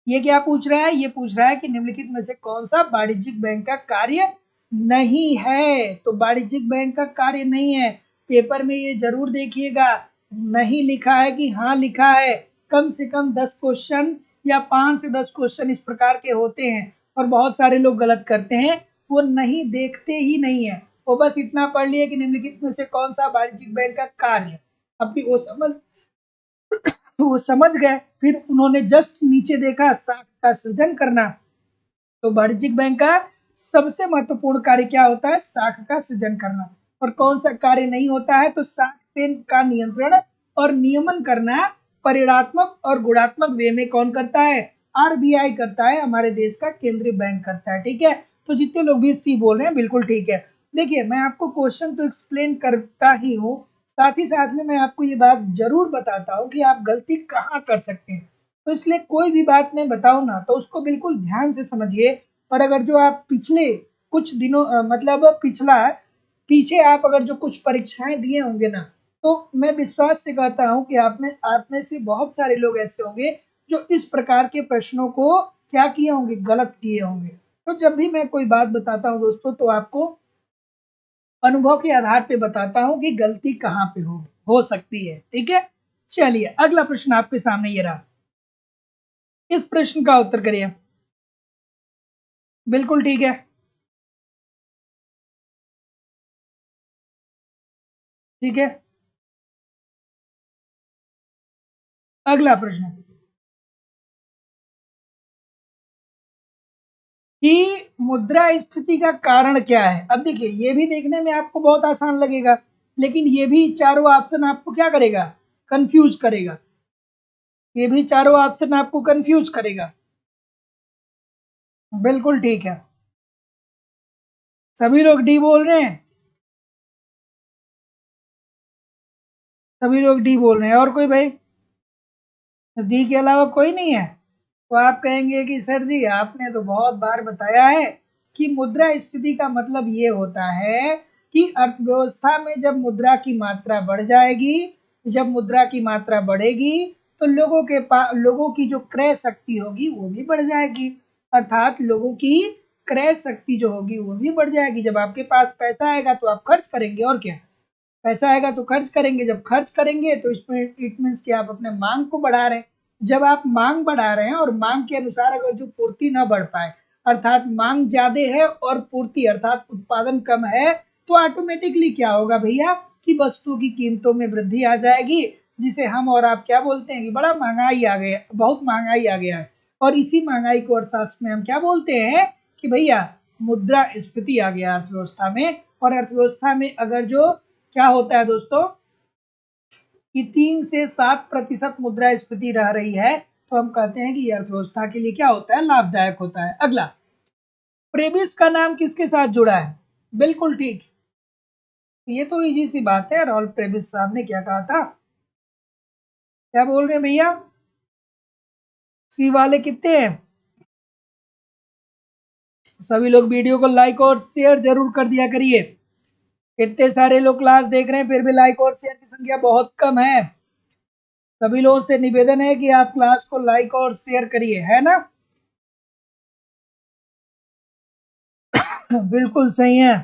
ये क्या पूछ रहा है? ये पूछ रहा है कि निम्नलिखित में से कौन सा वाणिज्यिक बैंक का कार्य नहीं है? तो वाणिज्यिक बैंक का कार्य नहीं है। पेपर में ये जरूर देखिएगा, नहीं लिखा है कि हाँ लिखा है। कम से कम 10 क्वेश्चन या 5 से 10 क्वेश्चन इस प्रकार के होते हैं और बहुत सारे लोग गलत करते हैं, वो नहीं देखते ही नहीं है। वो बस इतना पढ़ लिए कि निम्नलिखित में से कौन सा वाणिज्यिक बैंक का कार्य, अपनी वो समझ गए, फिर उन्होंने जस्ट नीचे देखा साख का सृजन करना। तो वाणिज्यिक बैंक का सबसे महत्वपूर्ण कार्य क्या होता है? साख का सृजन करना। और कौन सा कार्य नहीं होता है? तो साख पेन का नियंत्रण और नियमन करना परिणात्मक और गुणात्मक वे में कौन करता है? आरबीआई करता है, हमारे देश का केंद्रीय बैंक करता है। ठीक है, तो जितने लोग भी सी बोल रहे हैं बिल्कुल ठीक है। देखिए, मैं आपको क्वेश्चन तो एक्सप्लेन करता ही हूँ, साथ ही साथ में मैं आपको ये बात जरूर बताता हूँ कि आप गलती कहाँ कर सकते हैं। तो इसलिए कोई भी बात मैं बताऊँ ना तो उसको बिल्कुल ध्यान से समझिए। और अगर जो आप पिछले कुछ दिनों मतलब पिछला पीछे आप अगर जो कुछ परीक्षाएं दिए होंगे ना, तो मैं विश्वास से कहता हूँ कि आप में से बहुत सारे लोग ऐसे होंगे जो इस प्रकार के प्रश्नों को क्या किए होंगे? गलत किए होंगे। तो जब भी मैं कोई बात बताता हूँ दोस्तों, तो आपको अनुभव के आधार पे बताता हूँ कि गलती कहाँ पे हो सकती है। ठीक है, चलिए अगला प्रश्न आपके सामने ये रहा। इस प्रश्न का उत्तर करिए। बिल्कुल ठीक है, ठीक है। अगला प्रश्न कि मुद्रास्फीति का कारण क्या है? अब देखिए, ये भी देखने में आपको बहुत आसान लगेगा, लेकिन ये भी चारों ऑप्शन आपको क्या करेगा? कंफ्यूज करेगा। ये भी चारों ऑप्शन आपको कंफ्यूज करेगा। बिल्कुल ठीक है, सभी लोग डी बोल रहे हैं। सभी लोग डी बोल रहे हैं, और कोई भाई? डी के अलावा कोई नहीं है? तो आप कहेंगे कि सर जी आपने तो बहुत बार बताया है कि मुद्रास्फीति का मतलब ये होता है कि अर्थव्यवस्था में जब मुद्रा की मात्रा बढ़ जाएगी, जब मुद्रा की मात्रा बढ़ेगी तो लोगों की जो क्रय शक्ति होगी वो भी बढ़ जाएगी। अर्थात लोगों की क्रय शक्ति जो होगी वो भी बढ़ जाएगी। जब आपके पास पैसा आएगा तो आप खर्च करेंगे, और क्या? पैसा आएगा तो खर्च करेंगे, जब खर्च करेंगे तो इसमें इट मीन्स कि आप अपने मांग को बढ़ा रहे हैं। जब आप मांग बढ़ा रहे हैं और मांग के अनुसार अगर जो पूर्ति ना बढ़ पाए, अर्थात मांग ज्यादा है और पूर्ति अर्थात उत्पादन कम है, तो ऑटोमेटिकली क्या होगा भैया कि वस्तु की कीमतों में वृद्धि आ जाएगी, जिसे हम और आप क्या बोलते हैं कि बड़ा महंगाई आ गया, बहुत महंगाई आ गया है। और इसी महंगाई को अर्थशास्त्र में हम क्या बोलते हैं कि भैया मुद्रास्फीति आ गया अर्थव्यवस्था में। और अर्थव्यवस्था में अगर जो क्या होता है दोस्तों कि 3 से 7% मुद्रास्फीति रह रही है, तो हम कहते हैं कि ये अर्थव्यवस्था के लिए क्या होता है? लाभदायक होता है। अगला, प्रेबिस का नाम किसके साथ जुड़ा है? बिल्कुल ठीक, ये तो इजी सी बात है। रॉल्फ प्रेबिस साहब ने क्या कहा था? क्या बोल रहे हैं भैया? सी वाले कितने हैं? सभी लोग वीडियो को लाइक और शेयर जरूर कर दिया करिए। इतने सारे लोग क्लास देख रहे हैं फिर भी लाइक और शेयर की संख्या बहुत कम है। सभी लोगों से निवेदन है कि आप क्लास को लाइक और शेयर करिए, है ना? बिल्कुल सही है।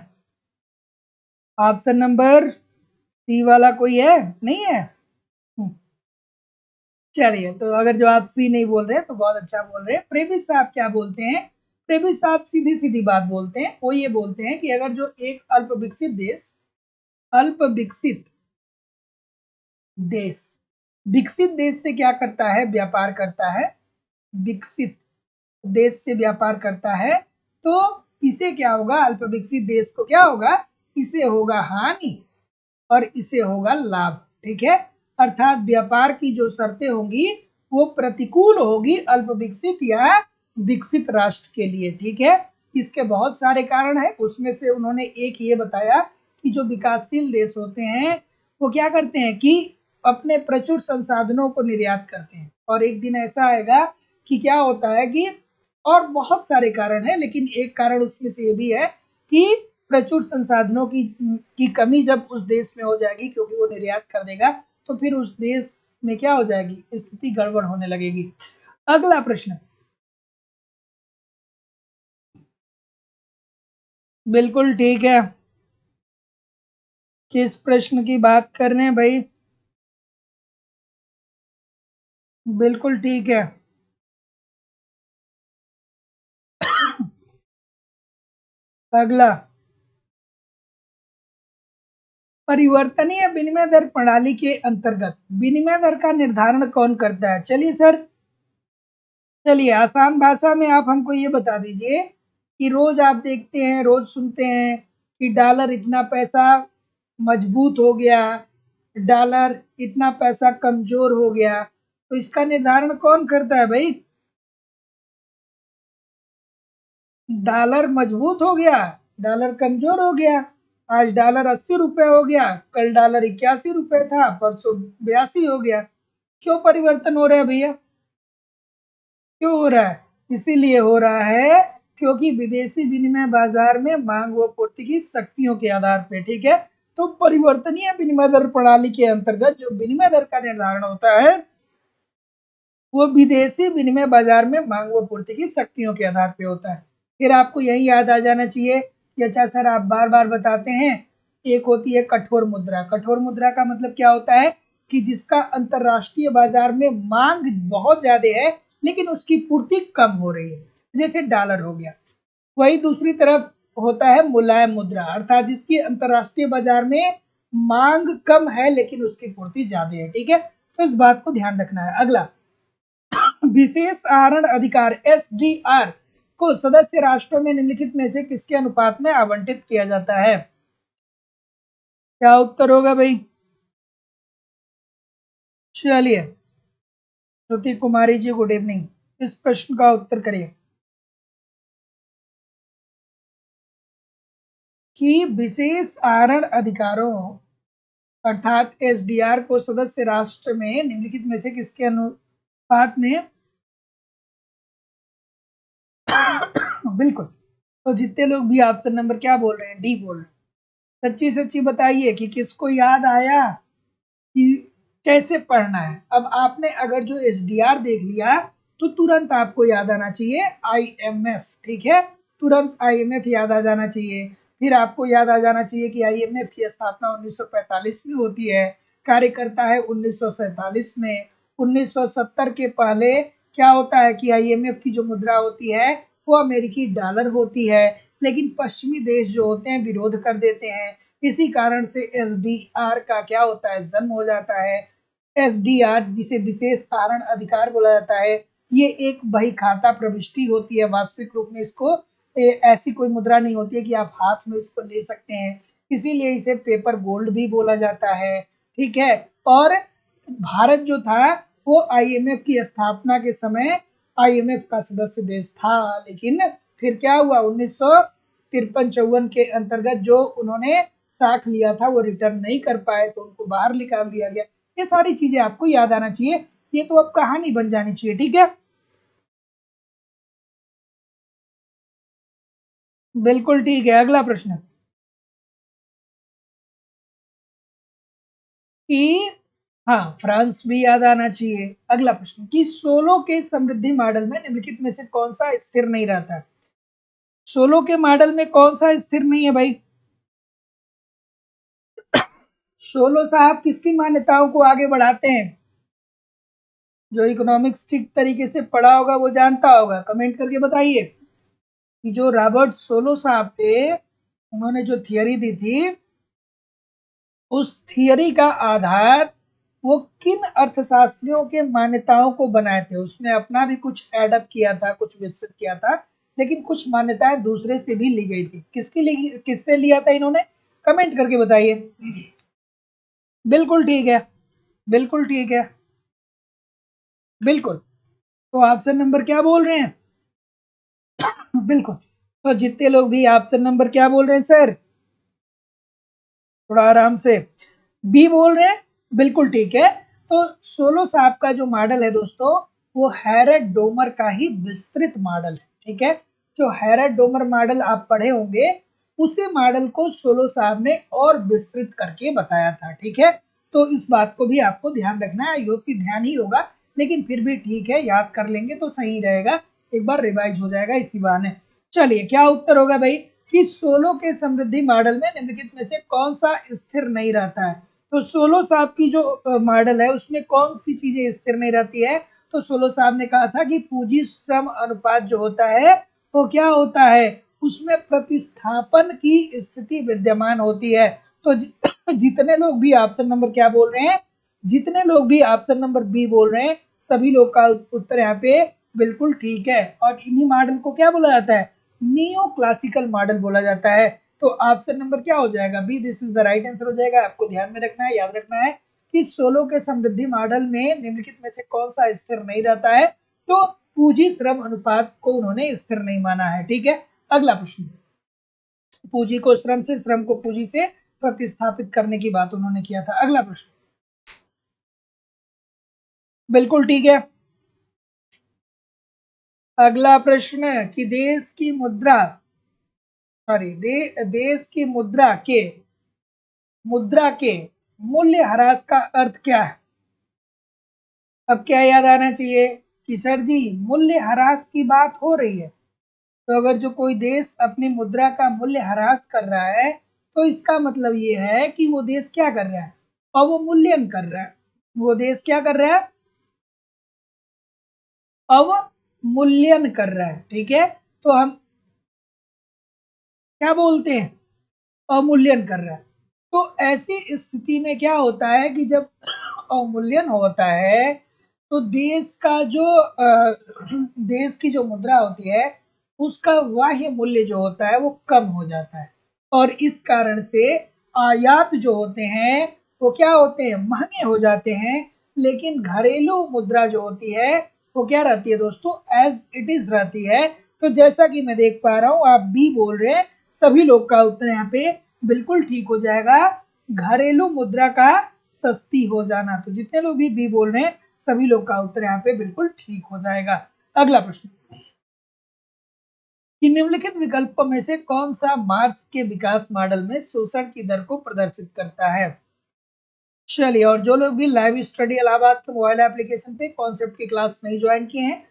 ऑप्शन नंबर सी वाला कोई है? नहीं है? हम्म, चलिए, तो अगर जो आप सी नहीं बोल रहे हैं तो बहुत अच्छा बोल रहे हैं। प्रेमिस साहब क्या बोलते हैं? प्रेमिस साहब सीधी सीधी बात बोलते हैं। वो ये बोलते हैं कि अगर जो एक अल्प विकसित देश विकसित देश से क्या करता है? व्यापार करता है। विकसित देश से व्यापार करता है तो इसे क्या होगा, अल्प विकसित देश को क्या होगा, इसे होगा हानि और इसे होगा लाभ। ठीक है, अर्थात व्यापार की जो शर्तें होंगी वो प्रतिकूल होगी अल्प विकसित या विकसित राष्ट्र के लिए। ठीक है, इसके बहुत सारे कारण हैं, उसमें से उन्होंने एक ये बताया कि जो विकासशील देश होते हैं वो क्या करते हैं कि अपने प्रचुर संसाधनों को निर्यात करते हैं, और एक दिन ऐसा आएगा कि क्या होता है कि, और बहुत सारे कारण हैं लेकिन एक कारण उसमें से ये भी है कि प्रचुर संसाधनों की कमी जब उस देश में हो जाएगी, क्योंकि वो निर्यात कर देगा, तो फिर उस देश में क्या हो जाएगी, स्थिति गड़बड़ होने लगेगी। अगला प्रश्न, बिल्कुल ठीक है। किस प्रश्न की बात कर रहे हैं भाई? बिल्कुल ठीक है। अगला, परिवर्तनीय विनिमय दर प्रणाली के अंतर्गत विनिमय दर का निर्धारण कौन करता है? चलिए सर, चलिए आसान भाषा में आप हमको ये बता दीजिए कि रोज आप देखते हैं, रोज सुनते हैं कि डॉलर इतना पैसा मजबूत हो गया, डॉलर इतना पैसा कमजोर हो गया, तो इसका निर्धारण कौन करता है भाई? डॉलर मजबूत हो गया, डॉलर कमजोर हो गया। आज डॉलर 80 रुपए हो गया, कल डॉलर 81 रुपए था, परसों 82 हो गया। क्यों परिवर्तन हो रहा है भैया? क्यों हो रहा है? इसीलिए हो रहा है क्योंकि विदेशी विनिमय बाजार में मांग व पूर्ति की शक्तियों के आधार पे। ठीक है, तो परिवर्तनीय विनिमय दर प्रणाली के अंतर्गत जो विनिमय दर का निर्धारण होता है वो विदेशी विनिमय बाजार में मांग व पूर्ति की शक्तियों के आधार पे होता है। फिर आपको यही याद आ जाना चाहिए कि अच्छा सर आप बार बार बताते हैं, एक होती है कठोर मुद्रा। कठोर मुद्रा का मतलब क्या होता है कि जिसका अंतरराष्ट्रीय बाजार में मांग बहुत ज्यादा है लेकिन उसकी पूर्ति कम हो रही है, जैसे डॉलर हो गया। वही दूसरी तरफ होता है मुलायम मुद्रा, अर्थात जिसकी अंतरराष्ट्रीय बाजार में मांग कम है लेकिन उसकी पूर्ति ज्यादा है। ठीक है, तो इस बात को ध्यान रखना है। अगला, विशेष आहरण अधिकार एसडीआर को सदस्य राष्ट्रों में निम्नलिखित में से किसके अनुपात में आवंटित किया जाता है? क्या उत्तर होगा भाई? चलिए, श्रुति कुमारी जी गुड इवनिंग, इस प्रश्न का उत्तर करिए कि विशेष आहरण अधिकारों अर्थात एसडीआर को सदस्य राष्ट्र में निम्नलिखित में से किसके अनुपात में बिल्कुल, तो जितने लोग भी ऑप्शन नंबर क्या बोल रहे हैं, डी बोल रहे हैं, सच्ची सच्ची बताइए कि किसको याद आया कि कैसे पढ़ना है। अब आपने अगर जो एसडीआर देख लिया तो तुरंत आपको याद आना चाहिए आईएमएफ। ठीक है, तुरंत आईएमएफ याद आ जाना चाहिए। फिर आपको याद आ जाना चाहिए कि आईएमएफ की स्थापना 1945 में होती है, कार्य करता है 1947 में। 1970 के पहले क्या होता है कि आईएमएफ की जो मुद्रा होती है वो अमेरिकी डॉलर होती है, लेकिन पश्चिमी देश जो होते हैं विरोध कर देते हैं। इसी कारण से एसडीआर का क्या होता है, जन्म हो जाता है। एसडीआर जिसे विशेष कारण अधिकार बोला जाता है, ये एक बही खाता प्रविष्टि होती है। वास्तविक रूप में इसको ऐसी कोई मुद्रा नहीं होती है कि आप हाथ में इसको ले सकते हैं, इसीलिए इसे पेपर गोल्ड भी बोला जाता है। ठीक है, और भारत जो था वो आईएमएफ की स्थापना के समय आईएमएफ का सदस्य देश था, लेकिन फिर क्या हुआ, 1953-54 के अंतर्गत जो उन्होंने साख लिया था वो रिटर्न नहीं कर पाए तो उनको बाहर निकाल दिया गया। ये सारी चीजें आपको याद आना चाहिए, ये तो अब कहानी बन जानी चाहिए। ठीक है, बिल्कुल ठीक है। अगला प्रश्न कि, हाँ फ्रांस भी याद आना चाहिए। अगला प्रश्न कि सोलो के समृद्धि मॉडल में निम्नलिखित में से कौन सा स्थिर नहीं रहता? सोलो के मॉडल में कौन सा स्थिर नहीं है भाई? सोलो साहब किसकी मान्यताओं को आगे बढ़ाते हैं? जो इकोनॉमिक्स ठीक तरीके से पढ़ा होगा वो जानता होगा, कमेंट करके बताइए कि जो रॉबर्ट सोलो साहब थे उन्होंने जो थियरी दी थी उस थियरी का आधार वो किन अर्थशास्त्रियों के मान्यताओं को बनाए थे, उसमें अपना भी कुछ एडअप किया था, कुछ विस्तृत किया था। लेकिन कुछ मान्यताएं दूसरे से भी ली गई थी। किससे लिया था इन्होंने, कमेंट करके बताइए। बिल्कुल ठीक है, बिल्कुल ठीक है, बिल्कुल। तो ऑप्शन नंबर क्या बोल रहे हैं? बिल्कुल। तो जितने लोग भी ऑप्शन नंबर क्या बोल रहे हैं सर, थोड़ा आराम से, बी बोल रहे हैं, बिल्कुल ठीक है। तो सोलो सांप का जो मॉडल है दोस्तों, वो हैरेड डोमर का ही विस्तृत मॉडल है, ठीक है। जो हैरेड डोमर मॉडल आप पढ़े होंगे, उसी मॉडल को सोलो साहब ने और विस्तृत करके बताया था, ठीक है। तो इस बात को भी आपको ध्यान रखना है, योग की ध्यान ही होगा, लेकिन फिर भी ठीक है, याद कर लेंगे तो सही रहेगा, एक बार रिवाइज हो जाएगा इसी बहाने। चलिए, क्या उत्तर होगा भाई कि सोलो के समृद्धि मॉडल में निम्नलिखित में से कौन सा स्थिर नहीं रहता है? तो सोलो साहब की जो मॉडल है उसमें कौन सी चीजें स्थिर नहीं रहती है? तो सोलो साहब ने कहा था कि पूंजी श्रम अनुपात जो होता है वो क्या होता है, उसमें प्रतिस्थापन की स्थिति विद्यमान होती है। तो जितने लोग भी ऑप्शन नंबर क्या बोल रहे हैं, जितने लोग भी ऑप्शन नंबर बी बोल रहे हैं, सभी लोग का उत्तर यहाँ पे बिल्कुल ठीक है। और इन्हीं मॉडल को क्या बोला जाता है, नियो क्लासिकल मॉडल बोला जाता है। तो ऑप्शन नंबर क्या हो जाएगा, B, this is the right answer हो जाएगा। आपको ध्यान में रखना है, याद रखना है कि सोलो के समृद्धि मॉडल में निम्नलिखित में से कौन सा स्थिर नहीं रहता है? तो पूंजी श्रम अनुपात को उन्होंने स्थिर नहीं माना है, ठीक है। अगला प्रश्न, पूंजी को श्रम से, श्रम को पूंजी से प्रतिस्थापित करने की बात उन्होंने किया था। अगला प्रश्न, बिल्कुल ठीक है। अगला प्रश्न कि देश की मुद्रा, सॉरी देश की मुद्रा के मूल्य ह्रास का अर्थ क्या है? अब क्या याद आना चाहिए कि सर जी मूल्य ह्रास की बात हो रही है, तो अगर जो कोई देश अपनी मुद्रा का मूल्य ह्रास कर रहा है, तो इसका मतलब ये है कि वो देश क्या कर रहा है, अवमूल्यन कर रहा है। वो देश क्या कर रहा है, अवमूल्यन कर रहा है, ठीक है। तो हम क्या बोलते हैं, अवमूल्यन कर रहा है। तो ऐसी स्थिति में क्या होता है कि जब अवमूल्यन होता है, तो देश का जो देश की जो मुद्रा होती है, उसका बाह्य मूल्य जो होता है वो कम हो जाता है, और इस कारण से आयात जो होते हैं वो क्या होते हैं, महंगे हो जाते हैं। लेकिन घरेलू मुद्रा जो होती है वो क्या रहती है दोस्तों, एज इट इज रहती है। तो जैसा कि मैं देख पा रहा हूँ, आप बी बोल रहे हैं, सभी लोग का उत्तर यहाँ पे बिल्कुल ठीक हो जाएगा, घरेलू मुद्रा का सस्ती हो जाना। तो जितने लोग भी बी बोल रहे हैं, सभी लोग का उत्तर यहाँ पे बिल्कुल ठीक हो जाएगा। अगला प्रश्न कि निम्नलिखित विकल्पों में से कौन सा मार्क्स के विकास मॉडल में शोषण की दर को प्रदर्शित करता है? चलिए, और जो लोग भी लाइव स्टडी इलाहाबाद के मोबाइल एप्लीकेशन पे कॉन्सेप्ट की क्लास नहीं ज्वाइन किए हैं,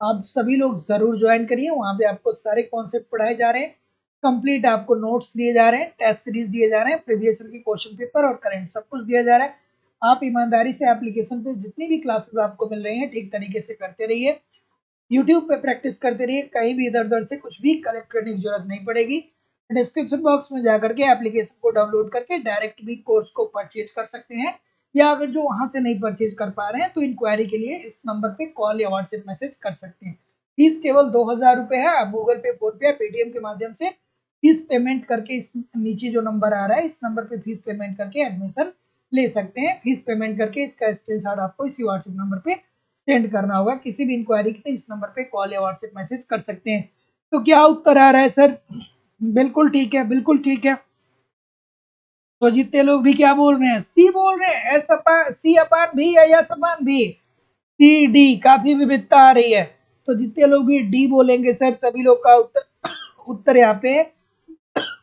आप सभी लोग जरूर ज्वाइन करिए। वहां पे आपको सारे कॉन्सेप्ट पढ़ाए जा रहे हैं, कंप्लीट आपको नोट्स दिए जा रहे हैं, टेस्ट सीरीज दिए जा रहे हैं, प्रीवियस ईयर के क्वेश्चन पेपर और करंट सब कुछ दिया जा रहा है। आप ईमानदारी से एप्लीकेशन पे जितनी भी क्लासेस आपको मिल रही हैं ठीक तरीके से करते रहिए, यूट्यूब पे प्रैक्टिस करते रहिए, कहीं भी इधर उधर से कुछ भी कलेक्ट करने की जरूरत नहीं पड़ेगी। डिस्क्रिप्शन बॉक्स में जाकर के एप्लीकेशन को डाउनलोड करके डायरेक्ट भी कोर्स को परचेज कर सकते हैं, या अगर जो वहां से नहीं परचेज कर पा रहे हैं तो इंक्वायरी के लिए इस नंबर पे कॉल या व्हाट्सएप मैसेज कर सकते हैं। फीस केवल 2000 रुपए है। आप गूगल पे, फोन पे या पेटीएम के माध्यम से फीस पेमेंट करके, इस नीचे जो नंबर आ रहा है इस नंबर पे फीस पेमेंट करके एडमिशन ले सकते हैं। फीस पेमेंट करके इसका स्क्रीनशॉट आपको इसी व्हाट्सएप नंबर पे सेंड करना होगा। किसी भी इंक्वायरी के लिए इस नंबर पे कॉल या व्हाट्सएप मैसेज कर सकते हैं। तो क्या उत्तर आ रहा है सर? बिल्कुल ठीक है, बिल्कुल ठीक है। तो जितने लोग भी क्या बोल रहे हैं, सी बोल रहे हैं, एस अपान सी अपान भी है या समान भी, सी डी, काफी विविधता आ रही है। तो जितने लोग भी डी बोलेंगे सर, सभी लोग का उत्तर यहाँ पे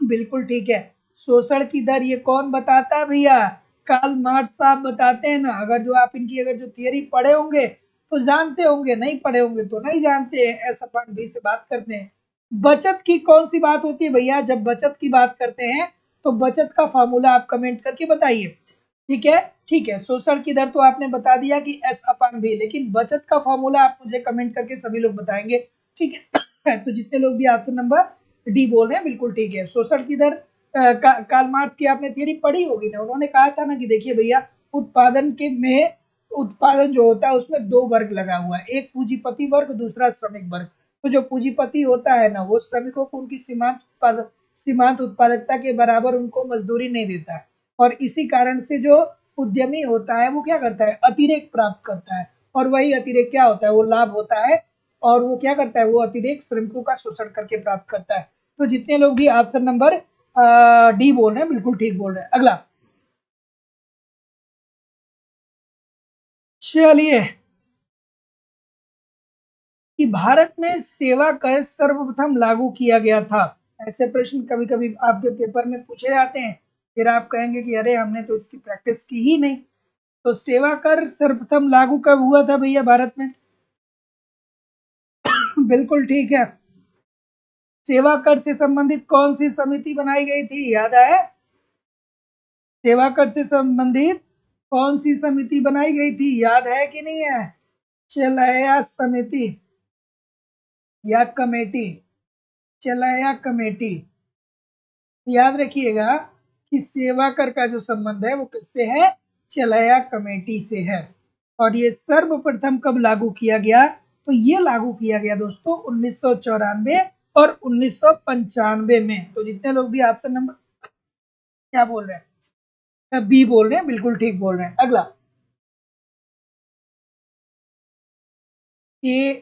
बिल्कुल ठीक है। शोषण की दर ये कौन बताता है भैया, कार्ल मार्क्स साहब बताते हैं ना। अगर जो आप इनकी अगर जो थियरी पढ़े होंगे तो जानते होंगे, नहीं पढ़े होंगे तो नहीं जानते हैं। एस अपन बी से बात करते हैं। बचत की कौन सी बात होती है भैया, जब बचत की बात करते हैं तो बचत का फॉर्मूला आप कमेंट करके बताइए, ठीक है। ठीक है, शोषण की दर तो आपने बता दिया कि एस अपन बी, लेकिन बचत का फॉर्मूला आप मुझे कमेंट करके सभी लोग बताएंगे, ठीक है। तो जितने लोग भी ऑप्शन नंबर डी बोल रहे हैं बिल्कुल ठीक है। शोषण की दर, कार्ल मार्क्स की आपने थियरी पढ़ी होगी ना, उन्होंने कहा था ना कि देखिए भैया, उत्पादन के में उत्पादन जो होता है उसमें दो वर्ग लगा हुआ है, एक पूंजीपति वर्ग, दूसरा श्रमिक वर्ग। तो जो पूंजीपति होता है ना, वो श्रमिकों को उनकी सीमांत उत्पादकता के बराबर उनको मजदूरी नहीं देता है, और इसी कारण से जो उद्यमी होता है वो क्या करता है, अतिरेक प्राप्त करता है, और वही अतिरेक क्या होता है, वो लाभ होता है, और वो क्या करता है, वो अतिरेक श्रमिकों का शोषण करके प्राप्त करता है। तो जितने लोग भी ऑप्शन नंबर डी बोल रहे हैं बिल्कुल ठीक बोल रहे हैं। अगला, चलिए, कि भारत में सेवा कर सर्वप्रथम लागू किया गया था। ऐसे प्रश्न कभी कभी आपके पेपर में पूछे जाते हैं, फिर आप कहेंगे कि अरे हमने तो इसकी प्रैक्टिस की ही नहीं। तो सेवा कर सर्वप्रथम लागू कब हुआ था भैया भारत में? बिल्कुल ठीक है। सेवा कर से संबंधित कौन सी समिति बनाई गई थी, याद है? सेवा कर से संबंधित कौन सी समिति बनाई गई थी, याद है कि नहीं है? चलाया समिति या कमेटी, चलाया कमेटी। याद रखिएगा कि सेवा कर का जो संबंध है वो किससे है, चलाया कमेटी से है। और ये सर्वप्रथम कब लागू किया गया, तो ये लागू किया गया दोस्तों 1994 और 1995 में। तो जितने लोग भी ऑप्शन नंबर क्या बोल रहे हैं, बी बोल रहे हैं, बिल्कुल ठीक बोल रहे हैं। अगला, कि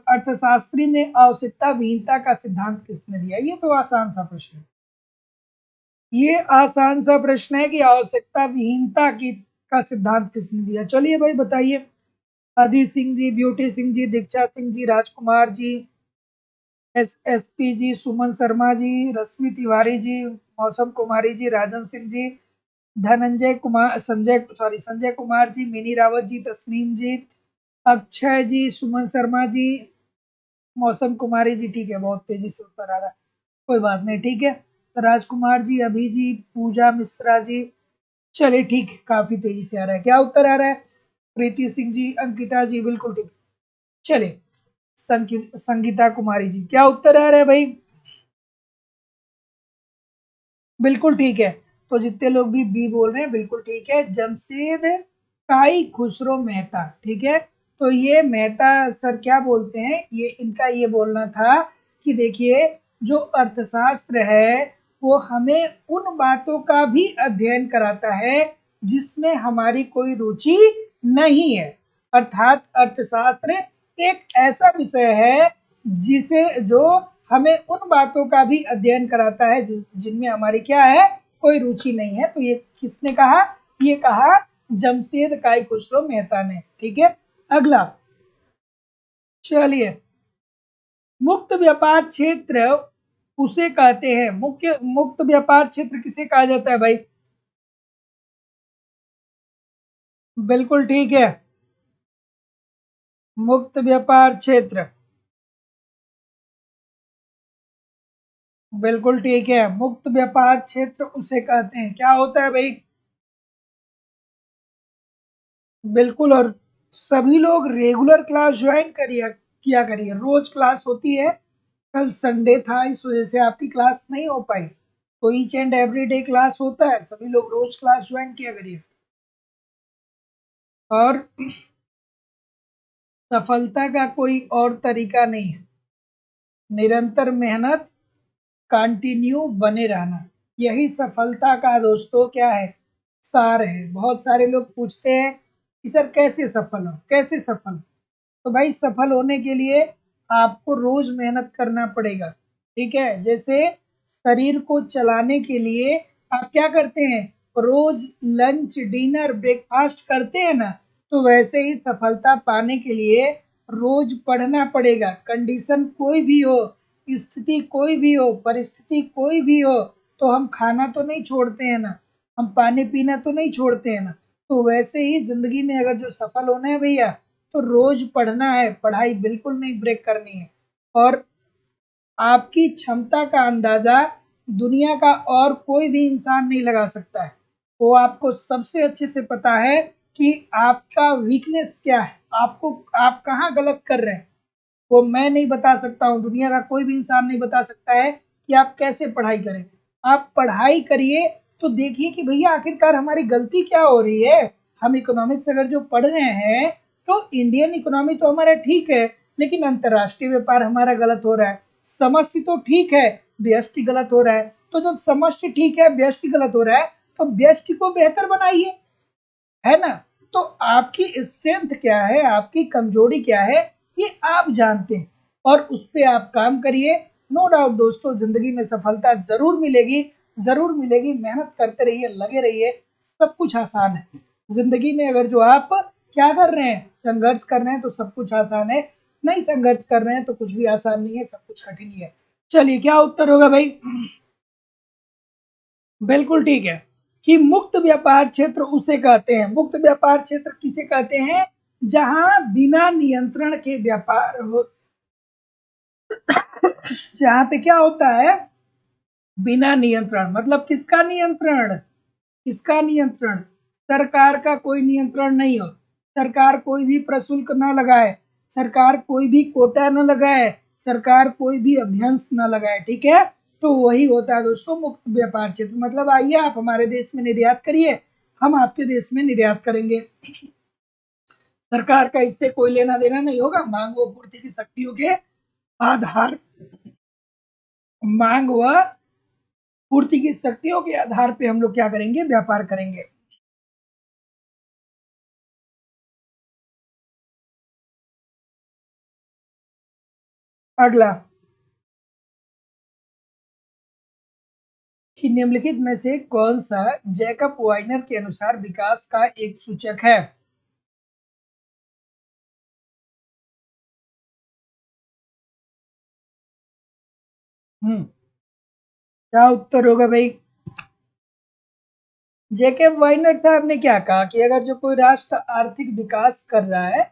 अर्थशास्त्री में आवश्यकता विहीनता का सिद्धांत किसने दिया? ये तो आसान सा प्रश्न है, ये आसान सा प्रश्न है कि आवश्यकता विहीनता की का सिद्धांत किसने दिया। चलिए भाई बताइए, अधीर सिंह जी, ब्यूटी सिंह जी, दीक्षा सिंह जी, राजकुमार जी, एसपी जी, सुमन शर्मा जी, रश्मि तिवारी जी, मौसम कुमारी जी, राजन सिंह जी, संजय कुमार जी, मिनी रावत जी, तस्नीम जी, अक्षय जी, सुमन शर्मा जी, मौसम कुमारी जी। ठीक है, बहुत तेजी से उत्तर आ रहा है, कोई बात नहीं, ठीक है। राजकुमार जी, अभी जी, पूजा मिश्रा जी। चलिए ठीक है, काफी तेजी से आ रहा है। क्या उत्तर आ रहा है? प्रीति सिंह जी, अंकिता जी, बिल्कुल ठीक। चलिए, संगीता कुमारी जी, क्या उत्तर आ रहा है भाई? बिल्कुल ठीक है। तो जितने लोग भी बी बोल रहे हैं बिल्कुल ठीक है, जमशेद काई खुसरो मेहता। ठीक है, तो ये मेहता सर क्या बोलते हैं, ये इनका ये बोलना था कि देखिए, जो अर्थशास्त्र है वो हमें उन बातों का भी अध्ययन कराता है जिसमें हमारी कोई रुचि नहीं है। अर्थात अर्थशास्त्र एक ऐसा विषय है जिसे जो हमें उन बातों का भी अध्ययन कराता है जिनमें हमारी क्या है, कोई रुचि नहीं है। तो ये किसने कहा, ये कहा जमशेद काई खुसरो मेहता ने। ठीक है, अगला, चलिए, मुक्त व्यापार क्षेत्र उसे कहते हैं, मुख्य मुक्त व्यापार क्षेत्र किसे कहा जाता है भाई? बिल्कुल ठीक है, मुक्त व्यापार क्षेत्र, बिल्कुल ठीक है, मुक्त व्यापार क्षेत्र उसे कहते हैं। क्या होता है भाई? बिल्कुल, और सभी लोग रेगुलर क्लास ज्वाइन करिए, किया करिए, रोज क्लास होती है। कल संडे था, इस वजह से आपकी क्लास नहीं हो पाई, तो each and every day class होता है, सभी लोग रोज क्लास ज्वाइन किया करिए। और सफलता का कोई और तरीका नहीं है, निरंतर मेहनत, कंटिन्यू बने रहना, यही सफलता का दोस्तों क्या है, सार है। बहुत सारे लोग पूछते हैं कि सर कैसे सफल हो, कैसे सफल हो? तो भाई सफल होने के लिए आपको रोज मेहनत करना पड़ेगा। ठीक है, जैसे शरीर को चलाने के लिए आप क्या करते हैं, रोज लंच डिनर ब्रेकफास्ट करते हैं ना, तो वैसे ही सफलता पाने के लिए रोज पढ़ना पड़ेगा। कंडीशन कोई भी हो, स्थिति कोई भी हो, परिस्थिति कोई भी हो, तो हम खाना तो नहीं छोड़ते हैं ना, हम पानी पीना तो नहीं छोड़ते हैं ना। तो वैसे ही जिंदगी में अगर जो सफल होना है भैया, तो रोज पढ़ना है, पढ़ाई बिल्कुल नहीं ब्रेक करनी है। और आपकी क्षमता का अंदाजा दुनिया का और कोई भी इंसान नहीं लगा सकता है। वो आपको सबसे अच्छे से पता है कि आपका वीकनेस क्या है, आपको आप कहाँ गलत कर रहे हैं, वो मैं नहीं बता सकता हूँ, दुनिया का कोई भी इंसान नहीं बता सकता है कि आप कैसे पढ़ाई करें। आप पढ़ाई करिए तो देखिए कि भैया आखिरकार हमारी गलती क्या हो रही है। हम इकोनॉमिक्स अगर जो पढ़ रहे हैं, तो इंडियन इकोनॉमी तो हमारा ठीक है, लेकिन अंतर्राष्ट्रीय व्यापार हमारा गलत हो रहा है। समष्टि तो ठीक है, व्यष्टि गलत हो रहा है। तो जब समष्टि ठीक है, व्यष्टि गलत हो रहा है, तो व्यष्टि को बेहतर बनाइए, है ना। तो आपकी स्ट्रेंथ क्या है, आपकी कमजोरी क्या है, ये आप जानते हैं और उस पर आप काम करिए। नो डाउट दोस्तों, जिंदगी में सफलता जरूर मिलेगी, जरूर मिलेगी। मेहनत करते रहिए, लगे रहिए, सब कुछ आसान है जिंदगी में। अगर जो आप क्या कर रहे हैं, संघर्ष कर रहे हैं, तो सब कुछ आसान है। नहीं संघर्ष कर रहे हैं तो कुछ भी आसान नहीं है, सब कुछ कठिन ही है। चलिए, क्या उत्तर होगा भाई? बिल्कुल ठीक है कि मुक्त व्यापार क्षेत्र उसे कहते हैं, मुक्त व्यापार क्षेत्र किसे कहते हैं, जहां बिना नियंत्रण के व्यापार हो, जहां पे क्या होता है, बिना नियंत्रण। मतलब किसका नियंत्रण, किसका नियंत्रण? सरकार का कोई नियंत्रण नहीं हो, सरकार कोई भी प्रशुल्क न लगाए, सरकार कोई भी कोटा न लगाए, सरकार कोई भी अभ्यंश न लगाए, ठीक है। तो वही होता है दोस्तों मुक्त व्यापार क्षेत्र। मतलब आइए आप हमारे देश में निर्यात करिए, हम आपके देश में निर्यात करेंगे, सरकार का इससे कोई लेना देना नहीं होगा। मांग व पूर्ति की शक्तियों के आधार, मांग व पूर्ति की शक्तियों के आधार पे हम लोग क्या करेंगे, व्यापार करेंगे। अगला कि निम्नलिखित में से कौन सा जैकब वाइनर के अनुसार विकास का एक सूचक है? क्या उत्तर होगा भाई? जैकब वाइनर साहब ने क्या कहा कि अगर जो कोई राष्ट्र आर्थिक विकास कर रहा है,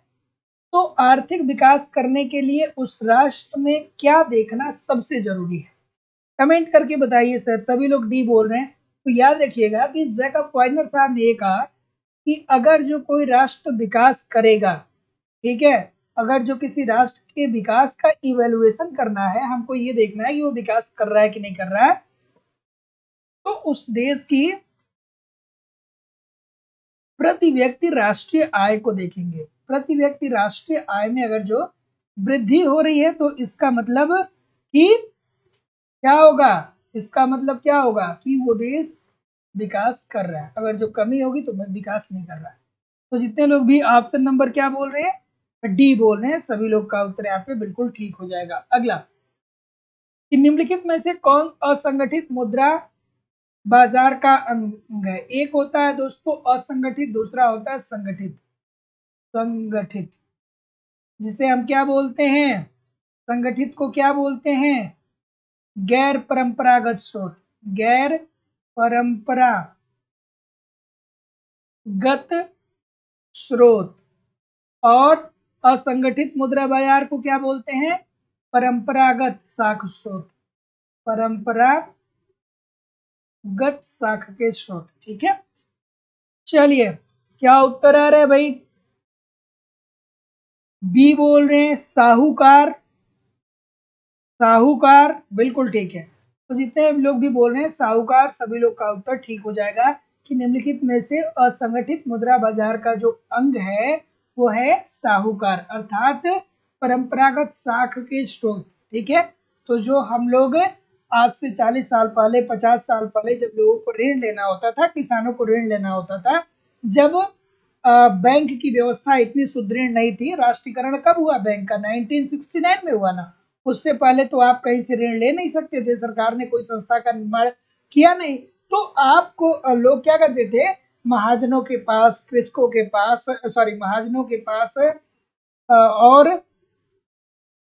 तो आर्थिक विकास करने के लिए उस राष्ट्र में क्या देखना सबसे जरूरी है। कमेंट करके बताइए सर, सभी लोग डी बोल रहे हैं। तो याद रखिएगा कि जैकब वाइनर साहब ने ये कहा कि अगर जो कोई राष्ट्र विकास करेगा, ठीक है, अगर जो किसी राष्ट्र के विकास का इवेल्युएशन करना है, हमको ये देखना है कि वो विकास कर रहा है कि नहीं कर रहा है, तो उस देश की प्रति व्यक्ति राष्ट्रीय आय को देखेंगे। प्रति व्यक्ति राष्ट्रीय आय में अगर जो वृद्धि हो रही है, तो इसका मतलब कि क्या होगा, इसका मतलब क्या होगा कि वो देश विकास कर रहा है। अगर जो कमी होगी तो विकास नहीं कर रहा है। तो जितने लोग भी ऑप्शन नंबर क्या बोल रहे हैं, डी बोल रहे हैं, सभी लोग का उत्तर यहाँ पे बिल्कुल ठीक हो जाएगा। अगला कि निम्नलिखित में से कौन असंगठित मुद्रा बाजार का अंग है? एक होता है दोस्तों असंगठित, दूसरा होता है संगठित। संगठित जिसे हम क्या बोलते हैं, संगठित को क्या बोलते हैं, गैर परंपरागत स्रोत, गैर परंपरागत स्रोत। और असंगठित मुद्रा बाजार को क्या बोलते हैं, परंपरागत शाख स्रोत, परंपरागत शाख के स्रोत, ठीक है। चलिए, क्या उत्तर आ रहा है भाई? बी बोल रहे हैं साहूकार, साहूकार बिल्कुल ठीक है। तो जितने लोग भी बोल रहे हैं साहूकार, सभी लोग का उत्तर ठीक हो जाएगा कि निम्नलिखित में से असंगठित मुद्रा बाजार का जो अंग है वो है साहूकार, अर्थात परंपरागत शाख के स्रोत, ठीक है। तो जो हम लोग आज से 40 साल पहले, 50 साल पहले जब लोगों को ऋण लेना होता था, किसानों को ऋण लेना होता था, जब बैंक की व्यवस्था इतनी सुदृढ़ नहीं थी। राष्ट्रीयकरण कब हुआ बैंक का? 1969 में हुआ ना। उससे पहले तो आप कहीं से ऋण ले नहीं सकते थे, सरकार ने कोई संस्था का निर्माण किया नहीं। तो आपको लोग क्या करते थे, महाजनों के पास, कृषकों के पास, सॉरी महाजनों के पास और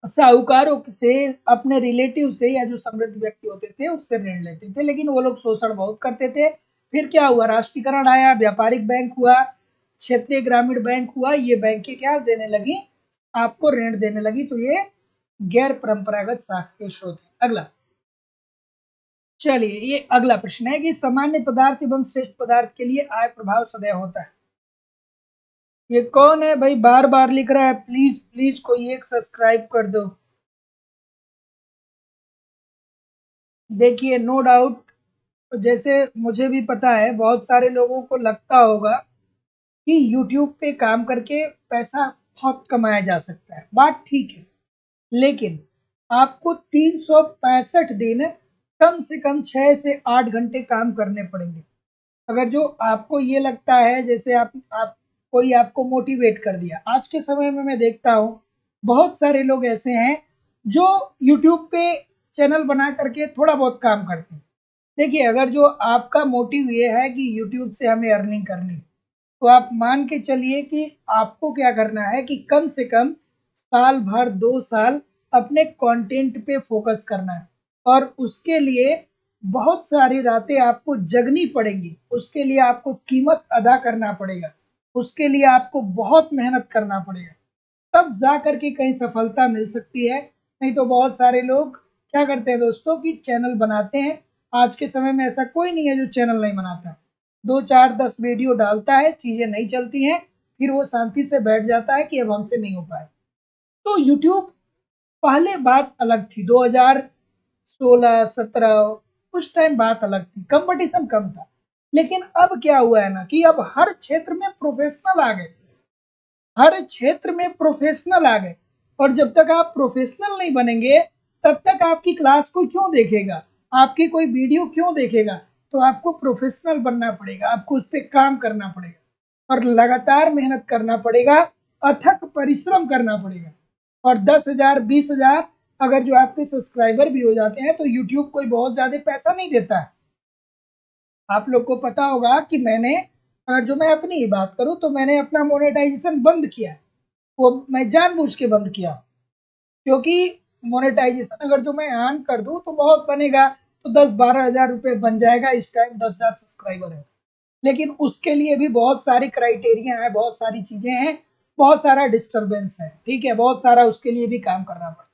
साहूकारों से, अपने रिलेटिव से या जो समृद्ध व्यक्ति होते थे उससे ऋण लेते थे, लेकिन वो लोग शोषण बहुत करते थे। फिर क्या हुआ, राष्ट्रीयकरण आया, व्यापारिक बैंक हुआ, क्षेत्रीय ग्रामीण बैंक हुआ, ये बैंकें क्या देने लगी, आपको ऋण देने लगी। तो ये गैर परंपरागत शाख के स्रोत है। अगला, चलिए ये अगला प्रश्न है कि सामान्य पदार्थ एवं श्रेष्ठ पदार्थ के लिए आय प्रभाव सदैव होता है। ये कौन है भाई, बार बार लिख रहा है? प्लीज प्लीज कोई एक सब्सक्राइब कर दो। देखिए, नो डाउट, जैसे मुझे भी पता है, बहुत सारे लोगों को लगता होगा कि YouTube पे काम करके पैसा बहुत कमाया जा सकता है, बात ठीक है, लेकिन आपको 365 दिन कम से कम 6 से 8 घंटे काम करने पड़ेंगे। अगर जो आपको ये लगता है जैसे आप कोई आपको मोटिवेट कर दिया, आज के समय में मैं देखता हूँ बहुत सारे लोग ऐसे हैं जो यूट्यूब पे चैनल बना करके थोड़ा बहुत काम करते हैं। देखिए, अगर जो आपका मोटिव ये है कि यूट्यूब से हमें अर्निंग करनी, तो आप मान के चलिए कि आपको क्या करना है कि कम से कम साल भर 2 साल अपने कंटेंट पे फोकस करना है, और उसके लिए बहुत सारी रातें आपको जगनी पड़ेंगी, उसके लिए आपको कीमत अदा करना पड़ेगा, उसके लिए आपको बहुत मेहनत करना पड़ेगा, तब जा करके कहीं सफलता मिल सकती है। नहीं तो बहुत सारे लोग क्या करते हैं दोस्तों कि चैनल बनाते हैं। आज के समय में ऐसा कोई नहीं है जो चैनल नहीं बनाता, 2 4 10 वीडियो डालता है, चीज़ें नहीं चलती हैं, फिर वो शांति से बैठ जाता है कि अब हमसे नहीं हो पाए। तो यूट्यूब पहले बात अलग थी, 2016 17 उस टाइम बात अलग थी, कंपटीशन कम था। लेकिन अब क्या हुआ है ना कि अब हर क्षेत्र में प्रोफेशनल आ गए, हर क्षेत्र में प्रोफेशनल आ गए, और जब तक आप प्रोफेशनल नहीं बनेंगे तब तक आपकी क्लास कोई क्यों देखेगा, आपकी कोई वीडियो क्यों देखेगा। तो आपको प्रोफेशनल बनना पड़ेगा, आपको उस पर काम करना पड़ेगा और लगातार मेहनत करना पड़ेगा, अथक परिश्रम करना पड़ेगा। और 10,000 20,000 अगर जो आपके सब्सक्राइबर भी हो जाते हैं तो यूट्यूब कोई बहुत ज्यादा पैसा नहीं देता है। आप लोग को पता होगा कि मैंने, अगर जो मैं अपनी ही बात करूं तो मैंने अपना मोनेटाइजेशन बंद किया, वो मैं जानबूझ के बंद किया, क्योंकि मोनेटाइजेशन अगर जो मैं ऑन कर दूं तो बहुत बनेगा, तो 10 12 हज़ार रुपये बन जाएगा, इस टाइम 10,000 सब्सक्राइबर है। लेकिन उसके लिए भी बहुत सारी क्राइटेरिया है, बहुत सारी चीजें हैं, बहुत सारा डिस्टरबेंस है, ठीक है, बहुत सारा उसके लिए भी काम करना पड़ता है।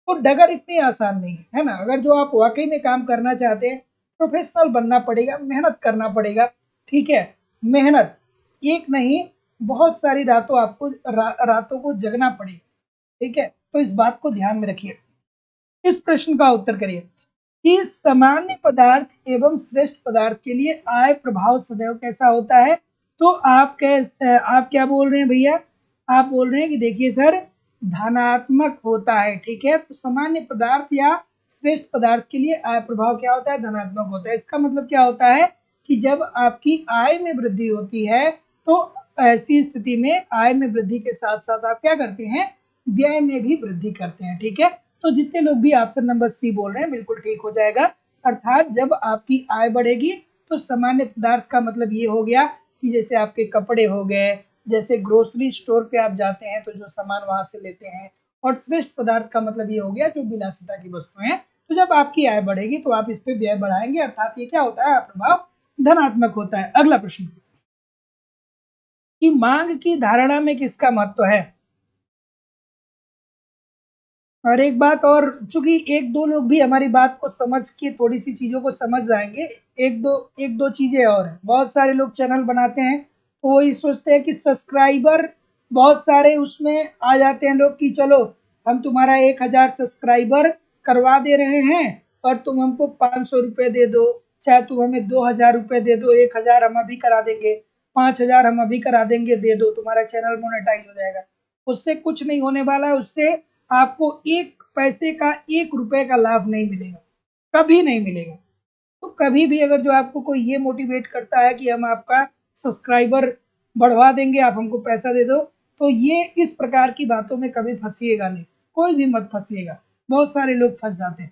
तो डगर इतनी आसान नहीं है ना। अगर जो आप वाकई में काम करना चाहते हैं, प्रोफेशनल बनना पड़ेगा, मेहनत करना पड़ेगा, ठीक है, मेहनत एक नहीं, बहुत सारी रातों आपको रातों को जगना पड़ेगा, ठीक है। तो इस बात को ध्यान में रखिए। इस प्रश्न का उत्तर करिए कि सामान्य पदार्थ एवं श्रेष्ठ पदार्थ के लिए आय प्रभाव सदैव कैसा होता है। तो आप क्या बोल रहे हैं भैया, आप बोल रहे हैं कि देखिए सर, धनात्मक होता है, ठीक है। तो सामान्य पदार्थ या श्रेष्ठ पदार्थ के लिए आय प्रभाव क्या होता है, धनात्मक होता है। इसका मतलब क्या होता है कि जब आपकी आय में वृद्धि होती है तो ऐसी स्थिति में आय में वृद्धि के साथ साथ आप क्या करते हैं, व्यय में भी वृद्धि करते हैं, ठीक है। तो जितने लोग भी ऑप्शन नंबर सी बोल रहे हैं बिल्कुल ठीक हो जाएगा। अर्थात जब आपकी आय बढ़ेगी तो सामान्य पदार्थ का मतलब ये हो गया कि जैसे आपके कपड़े हो गए, जैसे ग्रोसरी स्टोर पे आप जाते हैं तो जो सामान वहां से लेते हैं, और श्रेष्ठ पदार्थ का मतलब ये हो गया जो विलासिता की वस्तुएं हैं। तो जब आपकी आय बढ़ेगी तो आप इस पे व्यय बढ़ाएंगे, अर्थात ये क्या होता है, प्रभाव धनात्मक होता है। अगला प्रश्न कि मांग की धारणा में किसका महत्व है। और एक बात और, चूंकि एक दो लोग भी हमारी बात को समझ के थोड़ी सी चीजों को समझ जाएंगे, एक दो चीजें और हैं। बहुत सारे लोग चैनल बनाते हैं तो वही सोचते हैं कि सब्सक्राइबर बहुत सारे उसमें आ जाते हैं लोग कि चलो हम तुम्हारा 1,000 सब्सक्राइबर करवा दे रहे हैं और तुम हमको 500 रुपये दे दो, चाहे तुम हमें 2,000 रुपये दे दो, 1,000 हम अभी करा देंगे, 5,000 हम अभी करा देंगे, दे दो, तुम्हारा चैनल मोनेटाइज हो जाएगा। उससे कुछ नहीं होने वाला है, उससे आपको एक पैसे का 1 रुपए का लाभ नहीं मिलेगा, कभी नहीं मिलेगा। तो कभी भी अगर जो आपको कोई ये मोटिवेट करता है कि हम आपका सब्सक्राइबर बढ़वा देंगे, आप हमको पैसा दे दो, तो ये इस प्रकार की बातों में कभी फंसिएगा नहीं, कोई भी मत फंसिएगा, बहुत सारे लोग फंस जाते हैं।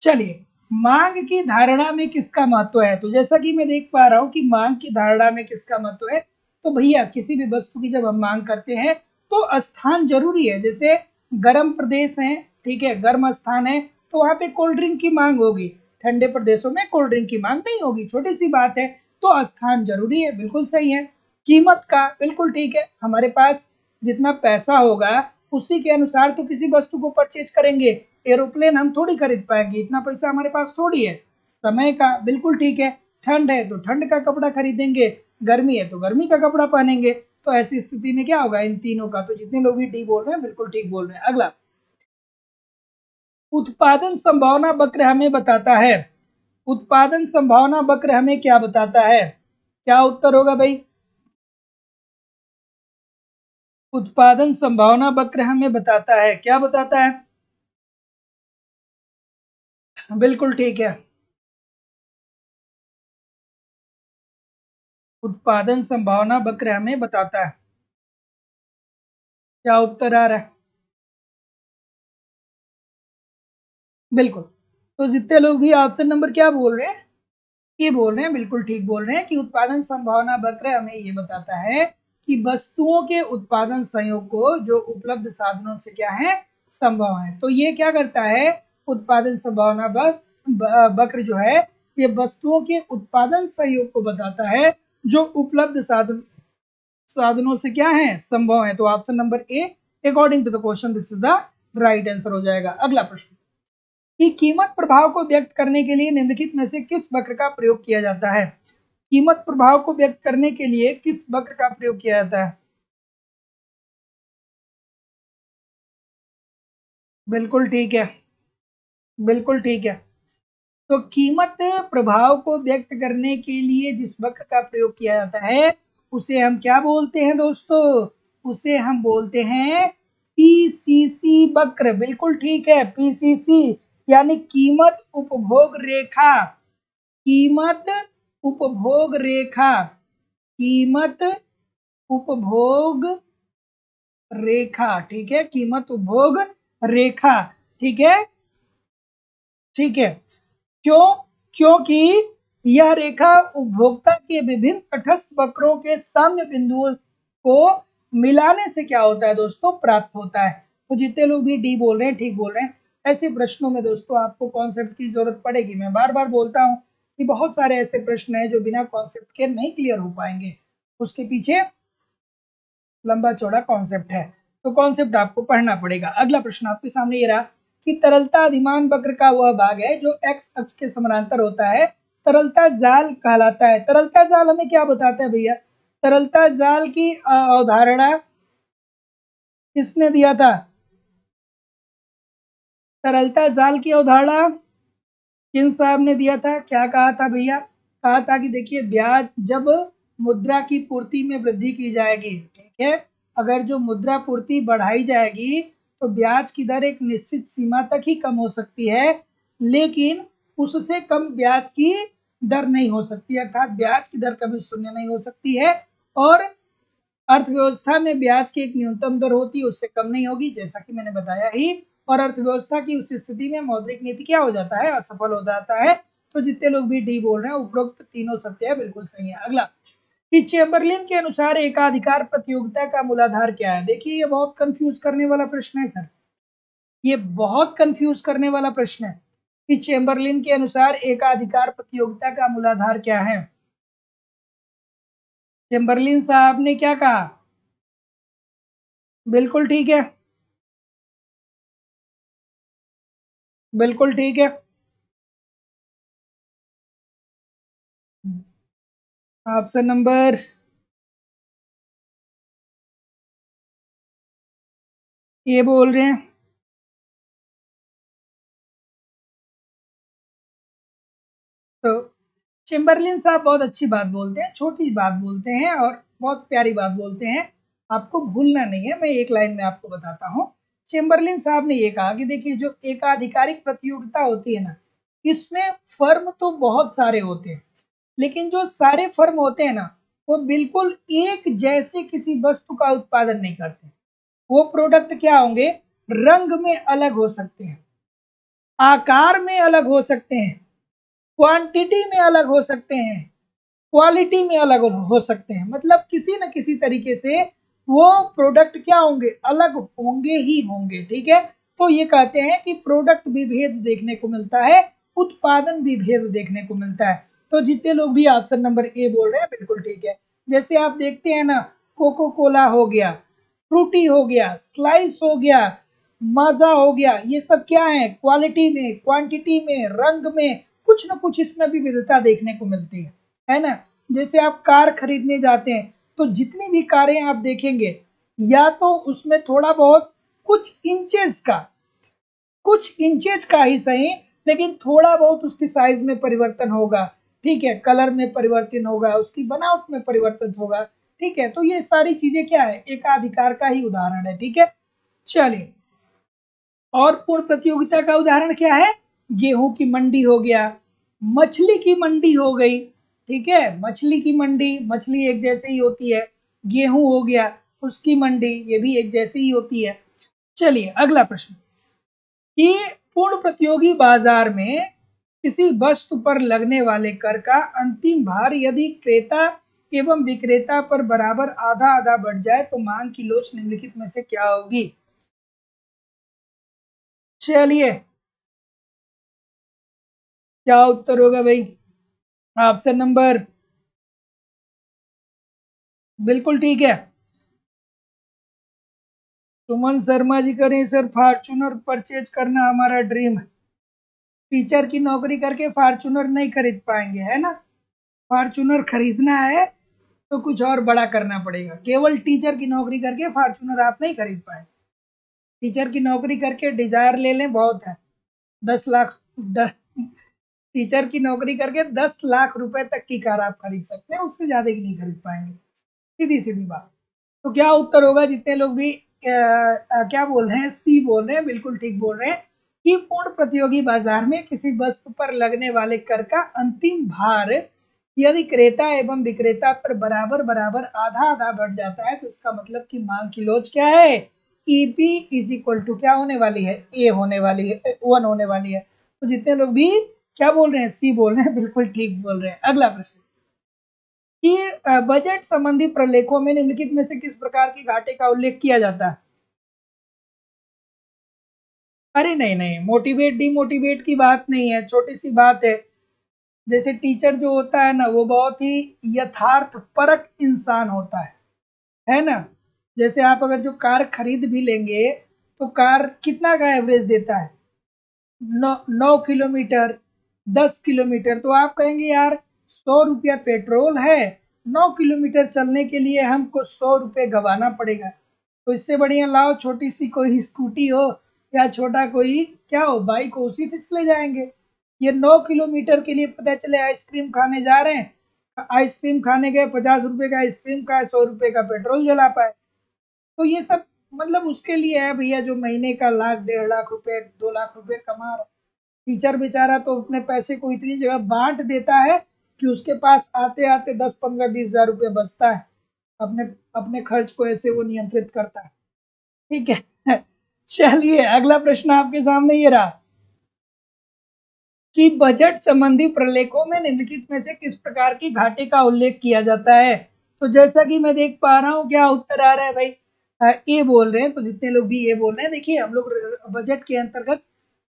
चलिए, मांग की धारणा में किसका महत्व है। तो जैसा कि मैं देख पा रहा हूं कि मांग की धारणा में किसका महत्व है, तो भैया किसी भी वस्तु की जब हम मांग करते हैं तो स्थान जरूरी है। जैसे गर्म प्रदेश है, ठीक है, गर्म स्थान है, तो वहां पे कोल्ड ड्रिंक की मांग होगी, ठंडे प्रदेशों में कोल्ड ड्रिंक की मांग नहीं होगी, छोटी सी बात है। तो स्थान जरूरी है, बिल्कुल सही है। कीमत का बिल्कुल ठीक है, हमारे पास जितना पैसा होगा उसी के अनुसार तो किसी वस्तु को परचेज करेंगे। एरोप्लेन हम थोड़ी खरीद पाएंगे, इतना पैसा हमारे पास थोड़ी है। समय का बिल्कुल ठीक है, ठंड है तो ठंड का कपड़ा खरीदेंगे, गर्मी है तो गर्मी का कपड़ा पहनेंगे। तो ऐसी स्थिति में क्या होगा, इन तीनों का, तो जितने लोग भी डी बोल रहे हैं बिल्कुल ठीक बोल रहे हैं। अगला, उत्पादन संभावना वक्र हमें बताता है, उत्पादन संभावना वक्र हमें क्या बताता है, क्या उत्तर होगा भाई। उत्पादन संभावना वक्र हमें बताता है, क्या बताता है? बिल्कुल ठीक है, उत्पादन संभावना वक्र हमें बताता है। क्या उत्तर आ रहा है? बिल्कुल। तो जितने लोग भी ऑप्शन नंबर क्या बोल रहे हैं, ये बोल रहे हैं, बिल्कुल ठीक बोल रहे हैं कि उत्पादन संभावना वक्र हमें ये बताता है कि वस्तुओं के उत्पादन संयोग को जो उपलब्ध साधनों से क्या है, संभव है। तो ये क्या करता है, उत्पादन संभावना वक्र जो है ये वस्तुओं के उत्पादन संयोग को बताता है जो उपलब्ध साधनों से क्या है, संभव है। तो option number A according to the question this is the right answer हो जाएगा। अगला प्रश्न कि कीमत प्रभाव को व्यक्त करने के लिए निम्नलिखित में से किस वक्र का प्रयोग किया जाता है? कीमत प्रभाव को व्यक्त करने के लिए किस वक्र का प्रयोग किया जाता है? बिल्कुल ठीक है, बिल्कुल ठीक है। तो कीमत प्रभाव को व्यक्त करने के लिए जिस वक्र का प्रयोग किया जाता है उसे हम क्या बोलते हैं दोस्तों? उसे हम बोलते हैं पीसीसी वक्र। बिल्कुल ठीक है, पीसीसी यानी कीमत उपभोग रेखा। कीमत उपभोग रेखा, कीमत उपभोग रेखा, ठीक है, कीमत उपभोग रेखा, ठीक है, ठीक है। क्यों? क्योंकि यह रेखा उपभोक्ता के विभिन्न तटस्थ वक्रों के साम्य बिंदुओं को मिलाने से क्या होता है दोस्तों, प्राप्त होता है। तो जितने लोग भी डी बोल रहे हैं ठीक बोल रहे हैं। ऐसे प्रश्नों में दोस्तों आपको कॉन्सेप्ट की जरूरत पड़ेगी। मैं बार बार बोलता हूं कि बहुत सारे ऐसे प्रश्न हैं जो बिना कॉन्सेप्ट के नहीं क्लियर हो पाएंगे, उसके पीछे लंबा चौड़ा कॉन्सेप्ट है, तो कॉन्सेप्ट आपको पढ़ना पड़ेगा। अगला प्रश्न आपके सामने ये रहा कि तरलता अधिमान वक्र का वह भाग है जो एक्स अक्ष के समानांतर होता है, तरलता जाल कहलाता है। तरलता जाल हमें क्या बताता है भैया? तरलता जाल की अवधारणा किसने दिया था? तरलता जाल की अवधारणा किन साहब ने दिया था? क्या कहा था भैया? कहा था कि देखिए ब्याज जब मुद्रा की पूर्ति में वृद्धि की जाएगी, ठीक है, अगर जो मुद्रा पूर्ति बढ़ाई जाएगी तो ब्याज की दर एक निश्चित सीमा तक ही कम हो सकती है, लेकिन उससे कम ब्याज की दर नहीं हो सकती, अर्थात ब्याज की दर कभी शून्य नहीं हो सकती है। और अर्थव्यवस्था में ब्याज की एक न्यूनतम दर होती है, उससे कम नहीं होगी, जैसा कि मैंने बताया ही। और अर्थव्यवस्था की उस स्थिति में मौद्रिक नीति क्या हो जाता है, असफल हो जाता है। तो जितने लोग भी डी बोल रहे हैं उपरोक्त तीनों सत्य है, बिल्कुल सही है। अगला कि चेम्बरलिन के अनुसार एकाधिकार प्रतियोगिता का मूलाधार क्या है? देखिए ये बहुत कंफ्यूज करने वाला प्रश्न है सर, ये बहुत कंफ्यूज करने वाला प्रश्न है कि चेम्बरलिन के अनुसार एकाधिकार प्रतियोगिता का मूलाधार क्या है। चेम्बरलिन साहब ने क्या कहा? बिल्कुल ठीक है, बिल्कुल ठीक है। ऑप्शन नंबर ए बोल रहे हैं। तो चेम्बरलिन साहब बहुत अच्छी बात बोलते हैं, छोटी बात बोलते हैं और बहुत प्यारी बात बोलते हैं, आपको भूलना नहीं है। मैं एक लाइन में आपको बताता हूँ। चेम्बरलिन साहब ने ये कहा कि देखिए जो एकाधिकारिक प्रतियोगिता होती है ना, इसमें फर्म तो बहुत सारे होते हैं, लेकिन जो सारे फर्म होते हैं ना वो बिल्कुल एक जैसे किसी वस्तु का उत्पादन नहीं करते। वो प्रोडक्ट क्या होंगे, रंग में अलग हो सकते हैं, आकार में अलग हो सकते हैं, क्वांटिटी में अलग हो सकते हैं, क्वालिटी में अलग हो सकते हैं, मतलब किसी न किसी तरीके से वो प्रोडक्ट क्या होंगे, अलग होंगे ही होंगे, ठीक है। तो ये कहते हैं कि प्रोडक्ट भी भेद देखने को मिलता है, उत्पादन भी भेद देखने को मिलता है। तो जितने लोग भी ऑप्शन नंबर ए बोल रहे हैं बिल्कुल ठीक है। जैसे आप देखते हैं ना, कोको कोला हो गया, फ्रूटी हो गया, स्लाइस हो गया, माजा हो गया, ये सब क्या है, क्वालिटी में, क्वांटिटी में, रंग में कुछ ना कुछ इसमें भी विविधता देखने को मिलती है ना। जैसे आप कार खरीदने जाते हैं तो जितनी भी कारें आप देखेंगे या तो उसमें थोड़ा बहुत कुछ इंचेज का ही सही, लेकिन थोड़ा बहुत उसकी साइज में परिवर्तन होगा, ठीक है, कलर में परिवर्तन होगा, उसकी बनावट में परिवर्तन होगा, ठीक है, तो ये सारी चीजें क्या है, एकाधिकार का ही उदाहरण है। ठीक है, चलिए, और पूर्ण प्रतियोगिता का उदाहरण क्या है, गेहूं की मंडी हो गया, मछली की मंडी हो गई। ठीक है, मछली की मंडी, मछली एक जैसे ही होती है, गेहूं हो गया उसकी मंडी, ये भी एक जैसी ही होती है। चलिए अगला प्रश्न, कि पूर्ण प्रतियोगी बाजार में किसी वस्तु पर लगने वाले कर का अंतिम भार यदि क्रेता एवं विक्रेता पर बराबर आधा आधा बढ़ जाए तो मांग की लोच निम्नलिखित में से क्या होगी। चलिए, क्या उत्तर होगा भाई, ऑप्शन नंबर, बिल्कुल ठीक है, सुमन शर्मा जी करें सर, फॉर्चूनर परचेज करना हमारा ड्रीम है। टीचर की नौकरी करके फॉर्चूनर नहीं खरीद पाएंगे, है ना, फॉर्चूनर खरीदना है तो कुछ और बड़ा करना पड़ेगा, केवल टीचर की नौकरी करके फॉर्चूनर आप नहीं खरीद पाए। टीचर की नौकरी करके डिजायर ले लें, बहुत है, 10 लाख, टीचर की नौकरी करके 10 लाख रुपए तक की कार आप खरीद सकते हैं, उससे ज्यादा की नहीं खरीद पाएंगे, सीधी सीधी बात। तो क्या उत्तर होगा, जितने लोग भी क्या बोल रहे हैं, सी बोल रहे हैं, बिल्कुल ठीक बोल रहे हैं, कि पूर्ण प्रतियोगी बाजार में किसी वस्तु पर लगने वाले कर का अंतिम भार यदि क्रेता एवं विक्रेता पर बराबर बराबर आधा आधा बढ़ जाता है तो इसका मतलब कि मांग की लोच क्या है, ईपी इज इक्वल टू क्या होने वाली है, ए होने वाली है, 1 होने वाली है। तो जितने लोग भी क्या बोल रहे हैं, सी बोल रहे हैं, बिल्कुल ठीक बोल रहे हैं। अगला प्रश्न, कि बजट संबंधी प्रलेखों में निम्नलिखित में से किस प्रकार के घाटे का उल्लेख किया जाता है। अरे नहीं नहीं, मोटिवेट डिमोटिवेट की बात नहीं है, छोटी सी बात है। जैसे टीचर जो होता है ना, वो बहुत ही यथार्थ परक इंसान होता है ना। जैसे आप अगर जो कार खरीद भी लेंगे तो कार कितना का एवरेज देता है, 9 किलोमीटर, 10 किलोमीटर, तो आप कहेंगे यार 100 रुपया पेट्रोल है, 9 किलोमीटर चलने के लिए हमको 100 रुपये गंवाना पड़ेगा, तो इससे बढ़िया लाओ छोटी सी कोई स्कूटी हो या छोटा कोई क्या हो बाइक हो, उसी से चले जाएंगे। ये 9 किलोमीटर के लिए पता चले आइसक्रीम खाने जा रहे हैं, आइसक्रीम खाने गए, 50 रुपए का आइसक्रीम का, 100 रुपए का पेट्रोल जला पाए। तो ये सब मतलब उसके लिए है भैया जो महीने का 1 लाख 1.5 लाख रुपए 2 लाख रुपए कमा रहा है। टीचर बेचारा तो अपने पैसे को इतनी जगह बांट देता है कि उसके पास आते आते 10 15 20 हजार रुपये बचता है, अपने अपने खर्च को ऐसे वो नियंत्रित करता है। ठीक है, चलिए अगला प्रश्न आपके सामने ये रहा, कि बजट संबंधी प्रलेखों में निम्नलिखित में से किस प्रकार की घाटे का उल्लेख किया जाता है। तो जैसा कि मैं देख पा रहा हूँ, क्या उत्तर आ रहा है भाई, ए बोल रहे हैं, तो जितने लोग भी ए बोल रहे हैं, देखिए हम लोग बजट के अंतर्गत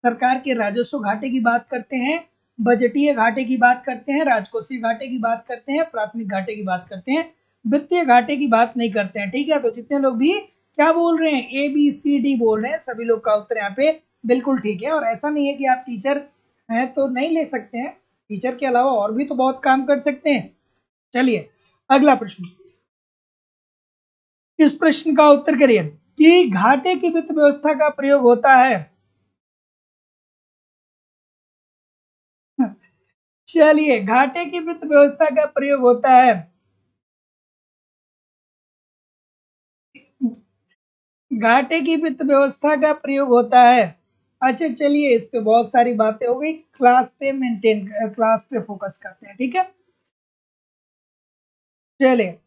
सरकार के राजस्व घाटे की बात करते हैं, बजटीय घाटे की बात करते हैं, राजकोषीय घाटे की बात करते हैं, प्राथमिक घाटे की बात करते हैं, वित्तीय घाटे की बात नहीं करते हैं। ठीक है, तो जितने लोग भी क्या बोल रहे हैं, ए बी सी डी बोल रहे हैं, सभी लोग का उत्तर यहाँ पे बिल्कुल ठीक है। और ऐसा नहीं है कि आप टीचर हैं तो नहीं ले सकते हैं, टीचर के अलावा और भी तो बहुत काम कर सकते हैं। चलिए अगला प्रश्न, इस प्रश्न का उत्तर करिए, कि घाटे की वित्त व्यवस्था का प्रयोग होता है। चलिए, घाटे की वित्त व्यवस्था का प्रयोग होता है, घाटे की वित्त व्यवस्था का प्रयोग होता है। अच्छा चलिए, इस पे बहुत सारी बातें हो गई, क्लास पे मेंटेन, क्लास पे फोकस करते हैं। ठीक है, चलिए,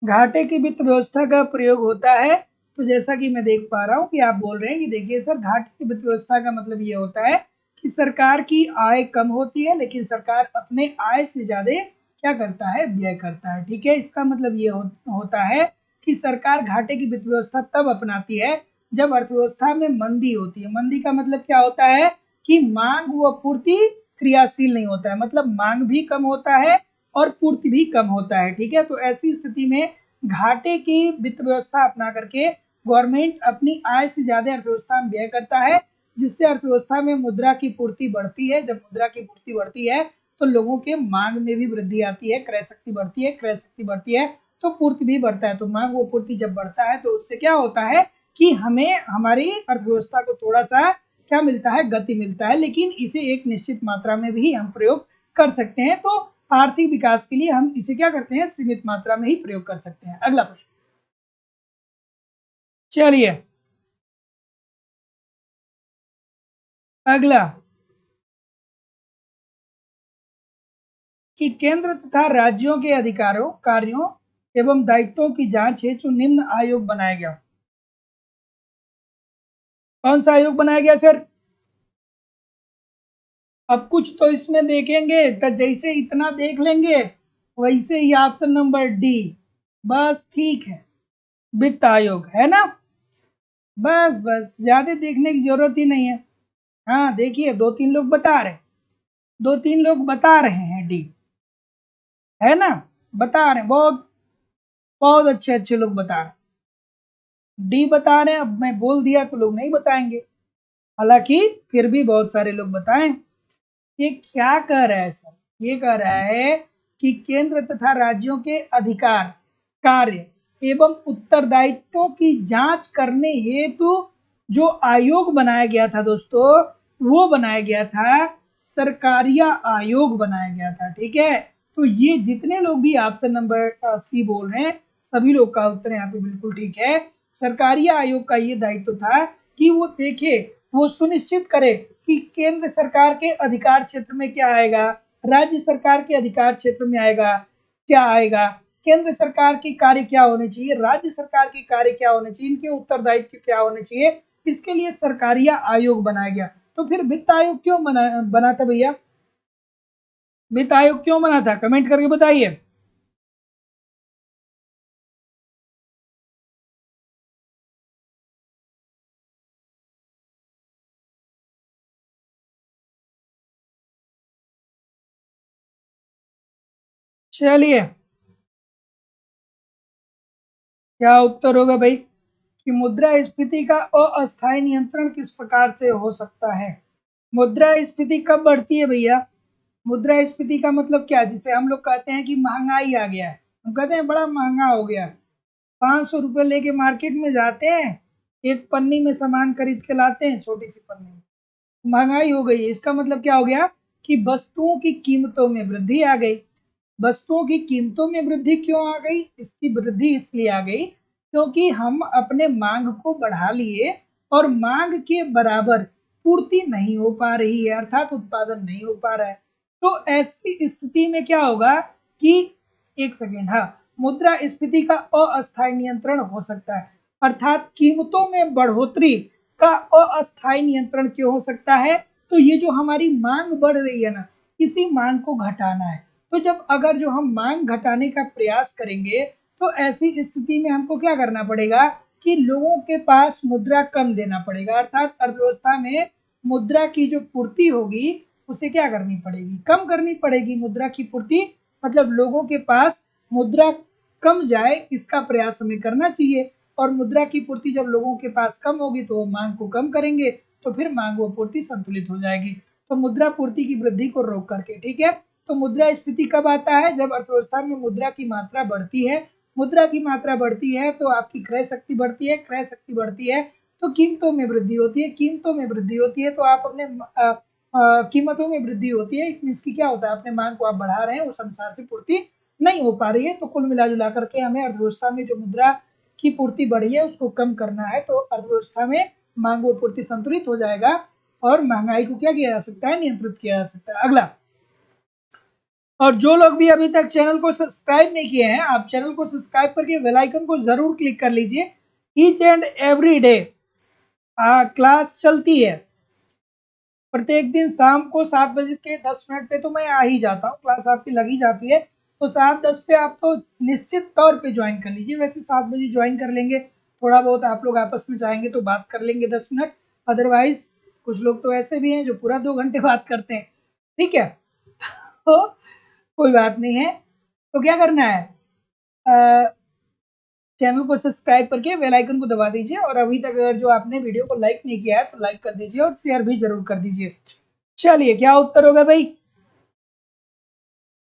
घाटे की वित्त व्यवस्था का प्रयोग होता है, तो जैसा कि मैं देख पा रहा हूँ कि आप बोल रहे हैं कि देखिए सर, घाटे की वित्त व्यवस्था का मतलब ये होता है कि सरकार की आय कम होती है लेकिन सरकार अपने आय से ज्यादा क्या करता है, व्यय करता है। ठीक है, इसका मतलब ये होता है कि सरकार घाटे की वित्त व्यवस्था तब अपनाती है जब अर्थव्यवस्था में मंदी होती है। मंदी का मतलब क्या होता है, कि मांग व पूर्ति क्रियाशील नहीं होता है, मतलब मांग भी कम होता है और पूर्ति भी कम होता है। ठीक है, तो ऐसी स्थिति में घाटे की वित्त व्यवस्था अपना करके गवर्नमेंट अपनी आय से ज्यादा अर्थव्यवस्था में व्यय करता है, जिससे अर्थव्यवस्था में मुद्रा की पूर्ति बढ़ती है। जब मुद्रा की पूर्ति बढ़ती है तो लोगों के मांग में भी वृद्धि आती है, क्रय शक्ति बढ़ती है, क्रय शक्ति बढ़ती है तो पूर्ति भी बढ़ता है। तो मांग व पूर्ति जब बढ़ता है तो उससे क्या होता है कि हमें हमारी अर्थव्यवस्था को थोड़ा सा क्या मिलता है, गति मिलता है, लेकिन इसे एक निश्चित मात्रा में भी हम प्रयोग कर सकते हैं। तो आर्थिक विकास के लिए हम इसे क्या करते हैं, सीमित मात्रा में ही प्रयोग कर सकते हैं। अगला प्रश्न, चलिए अगला, कि केंद्र तथा राज्यों के अधिकारों, कार्यों एवं दायित्वों की जांच हेतु निम्न आयोग बनाया गया। कौन सा आयोग बनाया गया सर? अब कुछ तो इसमें देखेंगे तो जैसे इतना देख लेंगे वैसे ही ऑप्शन नंबर डी, बस ठीक है, वित्त आयोग है ना। बस बस ज्यादा देखने की जरूरत ही नहीं है। हाँ देखिए, दो तीन लोग बता रहे हैं डी, है ना, बता रहे हैं, बहुत बहुत अच्छे अच्छे लोग बता रहे हैं, डी बता रहे हैं। अब मैं बोल दिया तो लोग नहीं बताएंगे, हालांकि फिर भी बहुत सारे लोग बताएं। ये क्या कह रहा है सर? ये कह रहा है कि केंद्र तथा राज्यों के अधिकार, कार्य एवं उत्तरदायित्वों की जांच करने हेतु जो आयोग बनाया गया था दोस्तों, वो बनाया गया था सरकारिया आयोग बनाया गया था। ठीक है, तो ये जितने लोग भी ऑप्शन नंबर सी बोल रहे हैं, सभी लोग का उत्तर यहाँ पे बिल्कुल ठीक है। सरकारिया आयोग का ये दायित्व था कि वो देखे, वो सुनिश्चित करे कि केंद्र सरकार के अधिकार क्षेत्र में क्या आएगा, राज्य सरकार के अधिकार क्षेत्र में आएगा क्या आएगा, केंद्र सरकार के कार्य क्या होने चाहिए, राज्य सरकार के कार्य क्या होने चाहिए, इनके उत्तरदायित्व क्या होने चाहिए, इसके लिए सरकारिया आयोग बनाया गया। तो फिर वित्त आयोग क्यों बना था भैया? वित्त आयोग क्यों बना था, कमेंट करके बताइए। चलिए क्या उत्तर होगा भाई, कि मुद्रास्फीति का अस्थायी नियंत्रण किस प्रकार से हो सकता है। मुद्रास्फीति कब बढ़ती है भैया? मुद्रास्फीति का मतलब क्या, जिसे हम लोग कहते हैं कि महंगाई आ गया है, हम कहते हैं बड़ा महंगा हो गया, 500 रुपये लेके मार्केट में जाते हैं, एक पन्नी में सामान खरीद के लाते हैं, छोटी सी पन्नी में, महंगाई हो गई है। इसका मतलब क्या हो गया कि वस्तुओं की कीमतों में वृद्धि आ गई। वस्तुओं की कीमतों में वृद्धि क्यों आ गई? इसकी वृद्धि इसलिए आ गई क्योंकि हम अपने मांग को बढ़ा लिए और मांग के बराबर पूर्ति नहीं हो पा रही है, अर्थात उत्पादन नहीं हो पा रहा है। तो ऐसी स्थिति में क्या होगा कि, एक सेकेंड, हाँ, मुद्रास्फीति का अस्थायी नियंत्रण हो सकता है, अर्थात कीमतों में बढ़ोतरी का अस्थायी नियंत्रण क्यों हो सकता है? तो ये जो हमारी मांग बढ़ रही है ना, इसी मांग को घटाना है। तो जब अगर जो हम मांग घटाने का प्रयास करेंगे तो ऐसी स्थिति में हमको क्या करना पड़ेगा कि लोगों के पास मुद्रा कम देना पड़ेगा, अर्थात अर्थव्यवस्था में मुद्रा की जो पूर्ति होगी उसे क्या करनी पड़ेगी, कम करनी पड़ेगी मुद्रा की पूर्ति, मतलब लोगों के पास मुद्रा कम जाए इसका प्रयास हमें करना चाहिए। और मुद्रा की पूर्ति जब लोगों के पास कम होगी तो वो मांग को कम करेंगे, तो फिर मांग व पूर्ति संतुलित हो जाएगी, तो मुद्रा पूर्ति की वृद्धि को रोक करके। ठीक है, तो मुद्रास्फीति कब आता है? जब अर्थव्यवस्था में मुद्रा की मात्रा बढ़ती है, मुद्रा की मात्रा बढ़ती है तो आपकी क्रय शक्ति बढ़ती है, क्रय शक्ति बढ़ती है तो कीमतों में वृद्धि होती है, कीमतों में वृद्धि होती है तो आप अपने कीमतों में वृद्धि होती है, इसकी क्या होता है, अपने मांग को आप बढ़ा रहे हैं, उस अनुसार से पूर्ति नहीं हो पा रही है। तो कुल मिला जुला करके हमें अर्थव्यवस्था में जो मुद्रा की पूर्ति बढ़ी है उसको कम करना है, तो अर्थव्यवस्था में मांग व पूर्ति संतुलित हो जाएगा और महंगाई को क्या किया जा सकता है, नियंत्रित किया जा सकता है। अगला, और जो लोग भी अभी तक चैनल को सब्सक्राइब नहीं किए हैं, आप चैनल को सब्सक्राइब करके बेल आइकन को जरूर क्लिक कर लीजिए। Each and every day class चलती है, प्रत्येक दिन शाम को 7:10 पे तो मैं आ ही जाता हूँ, क्लास आपकी लगी जाती है, तो 7:10 पे आप तो निश्चित तौर पे ज्वाइन कर लीजिए। वैसे 7 बजे ज्वाइन कर लेंगे, थोड़ा बहुत आप लोग आपस में चाहेंगे तो बात कर लेंगे 10 मिनट, अदरवाइज कुछ लोग तो ऐसे भी हैं जो पूरा 2 घंटे बात करते हैं। ठीक है, तो कोई बात नहीं है। तो क्या करना है, चैनल को सब्सक्राइब करके बेल आइकन को दबा दीजिए, और अभी तक अगर जो आपने वीडियो को लाइक नहीं किया है तो लाइक कर दीजिए और शेयर भी जरूर कर दीजिए। चलिए क्या उत्तर होगा भाई?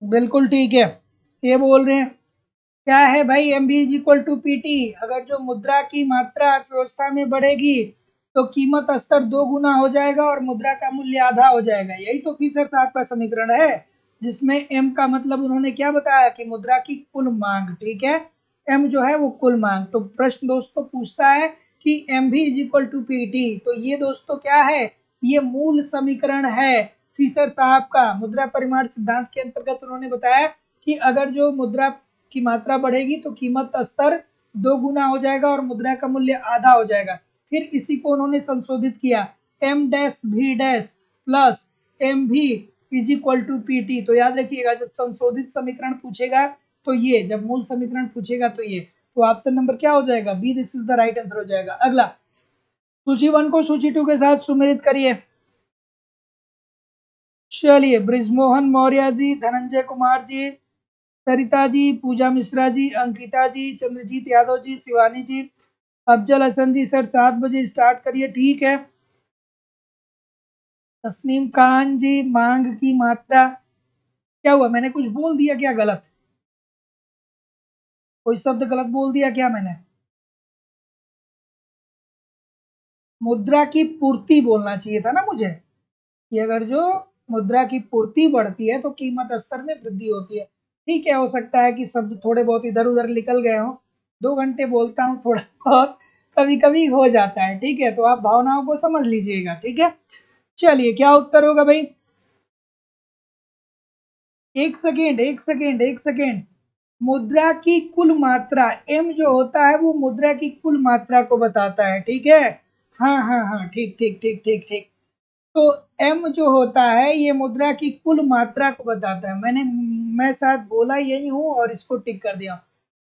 बिल्कुल ठीक है, ये बोल रहे हैं क्या है भाई, M B is equal to P T. अगर जो मुद्रा की मात्रा अर्थव्यवस्था में बढ़ेगी तो कीमत स्तर 2 गुना हो जाएगा और मुद्रा का मूल्य आधा हो जाएगा, यही तो फीसर साहब का समीकरण है। जिसमें एम का मतलब उन्होंने क्या बताया कि मुद्रा की कुल मांग, ठीक है, एम जो है वो कुल मांग। तो प्रश्न दोस्तों पूछता है कि M B is equal to P T, तो ये दोस्तों क्या है, ये मूल समीकरण है फिशर साहब का। मुद्रा परिमाण सिद्धांत के अंतर्गत उन्होंने बताया कि अगर जो मुद्रा की मात्रा बढ़ेगी तो कीमत स्तर 2 गुना हो जाएगा और मुद्रा का मूल्य आधा हो जाएगा। फिर इसी को उन्होंने संशोधित किया, M dash B dash plus M B is equal to P T. तो याद रखिएगा जब संशोधित समीकरण पूछेगा तो ये, जब मूल समीकरण पूछेगा तो ये, तो ऑप्शन नंबर क्या हो जाएगा, B, this is the right answer हो जाएगा। अगला, सूची 1 को सूची 2 के साथ सुमेलित करिए। चलिए, ब्रिजमोहन मौर्य जी, धनंजय कुमार जी, सरिता जी, पूजा मिश्रा जी, अंकिता जी, चंद्रजीत यादव जी, शिवानी जी, अफजल हसन जी। सर 7 बजे स्टार्ट करिए, ठीक है। तस्नीम खान जी, मांग की मात्रा, क्या हुआ, मैंने कुछ बोल दिया क्या गलत, कोई शब्द गलत बोल दिया क्या मैंने? मुद्रा की पूर्ति बोलना चाहिए था ना मुझे, कि अगर जो मुद्रा की पूर्ति बढ़ती है तो कीमत स्तर में वृद्धि होती है। ठीक है, हो सकता है कि शब्द थोड़े बहुत इधर उधर निकल गए हों, 2 घंटे बोलता हूँ, थोड़ा बहुत कभी कभी हो जाता है, ठीक है, तो आप भावनाओं को समझ लीजिएगा, ठीक है। चलिए, क्या उत्तर होगा भाई, एक सेकेंड एक सेकेंड एक सेकेंड, मुद्रा की कुल मात्रा, एम जो होता है वो मुद्रा की कुल मात्रा को बताता है, ठीक है। हाँ हाँ हाँ, ठीक ठीक ठीक ठीक ठीक। तो एम जो होता है ये मुद्रा की कुल मात्रा को बताता है। मैं शायद बोला यही हूँ और इसको टिक कर दिया।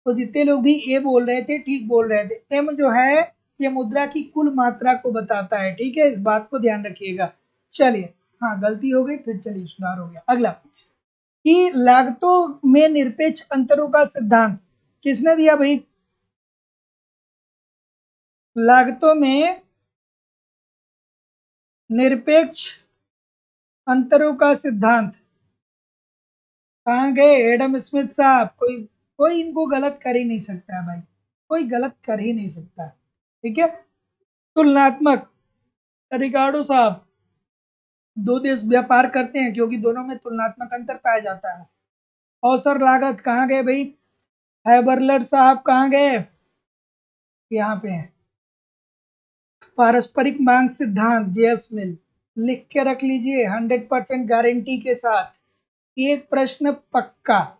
तो जितने लोग भी ए बोल रहे थे ठीक बोल रहे थे, एम जो है ये मुद्रा की कुल मात्रा को बताता है, ठीक है, इस बात को ध्यान रखिएगा। चलिए, हाँ गलती हो गई, फिर चलिए सुधार हो गया। अगला, कि लागतों में निरपेक्ष अंतरों का सिद्धांत किसने दिया भाई, लागतों में निरपेक्ष अंतरों का सिद्धांत, कहाँ गए एडम स्मिथ साहब? कोई कोई इनको गलत कर ही नहीं सकता है भाई, कोई गलत कर ही नहीं सकता है, ठीक है। तुलनात्मक, रिकार्डो साहब, दो देश व्यापार करते हैं क्योंकि दोनों में तुलनात्मक अंतर पाया जाता है। अवसर लागत, कहाँ गए भाई, हैबरलर साहब कहाँ गए, यहाँ पे हैं। पारस्परिक मांग सिद्धांत, जेएस मिल, लिख के रख लीजिए 100% गारंटी के साथ। एक प्रश्न पक्का,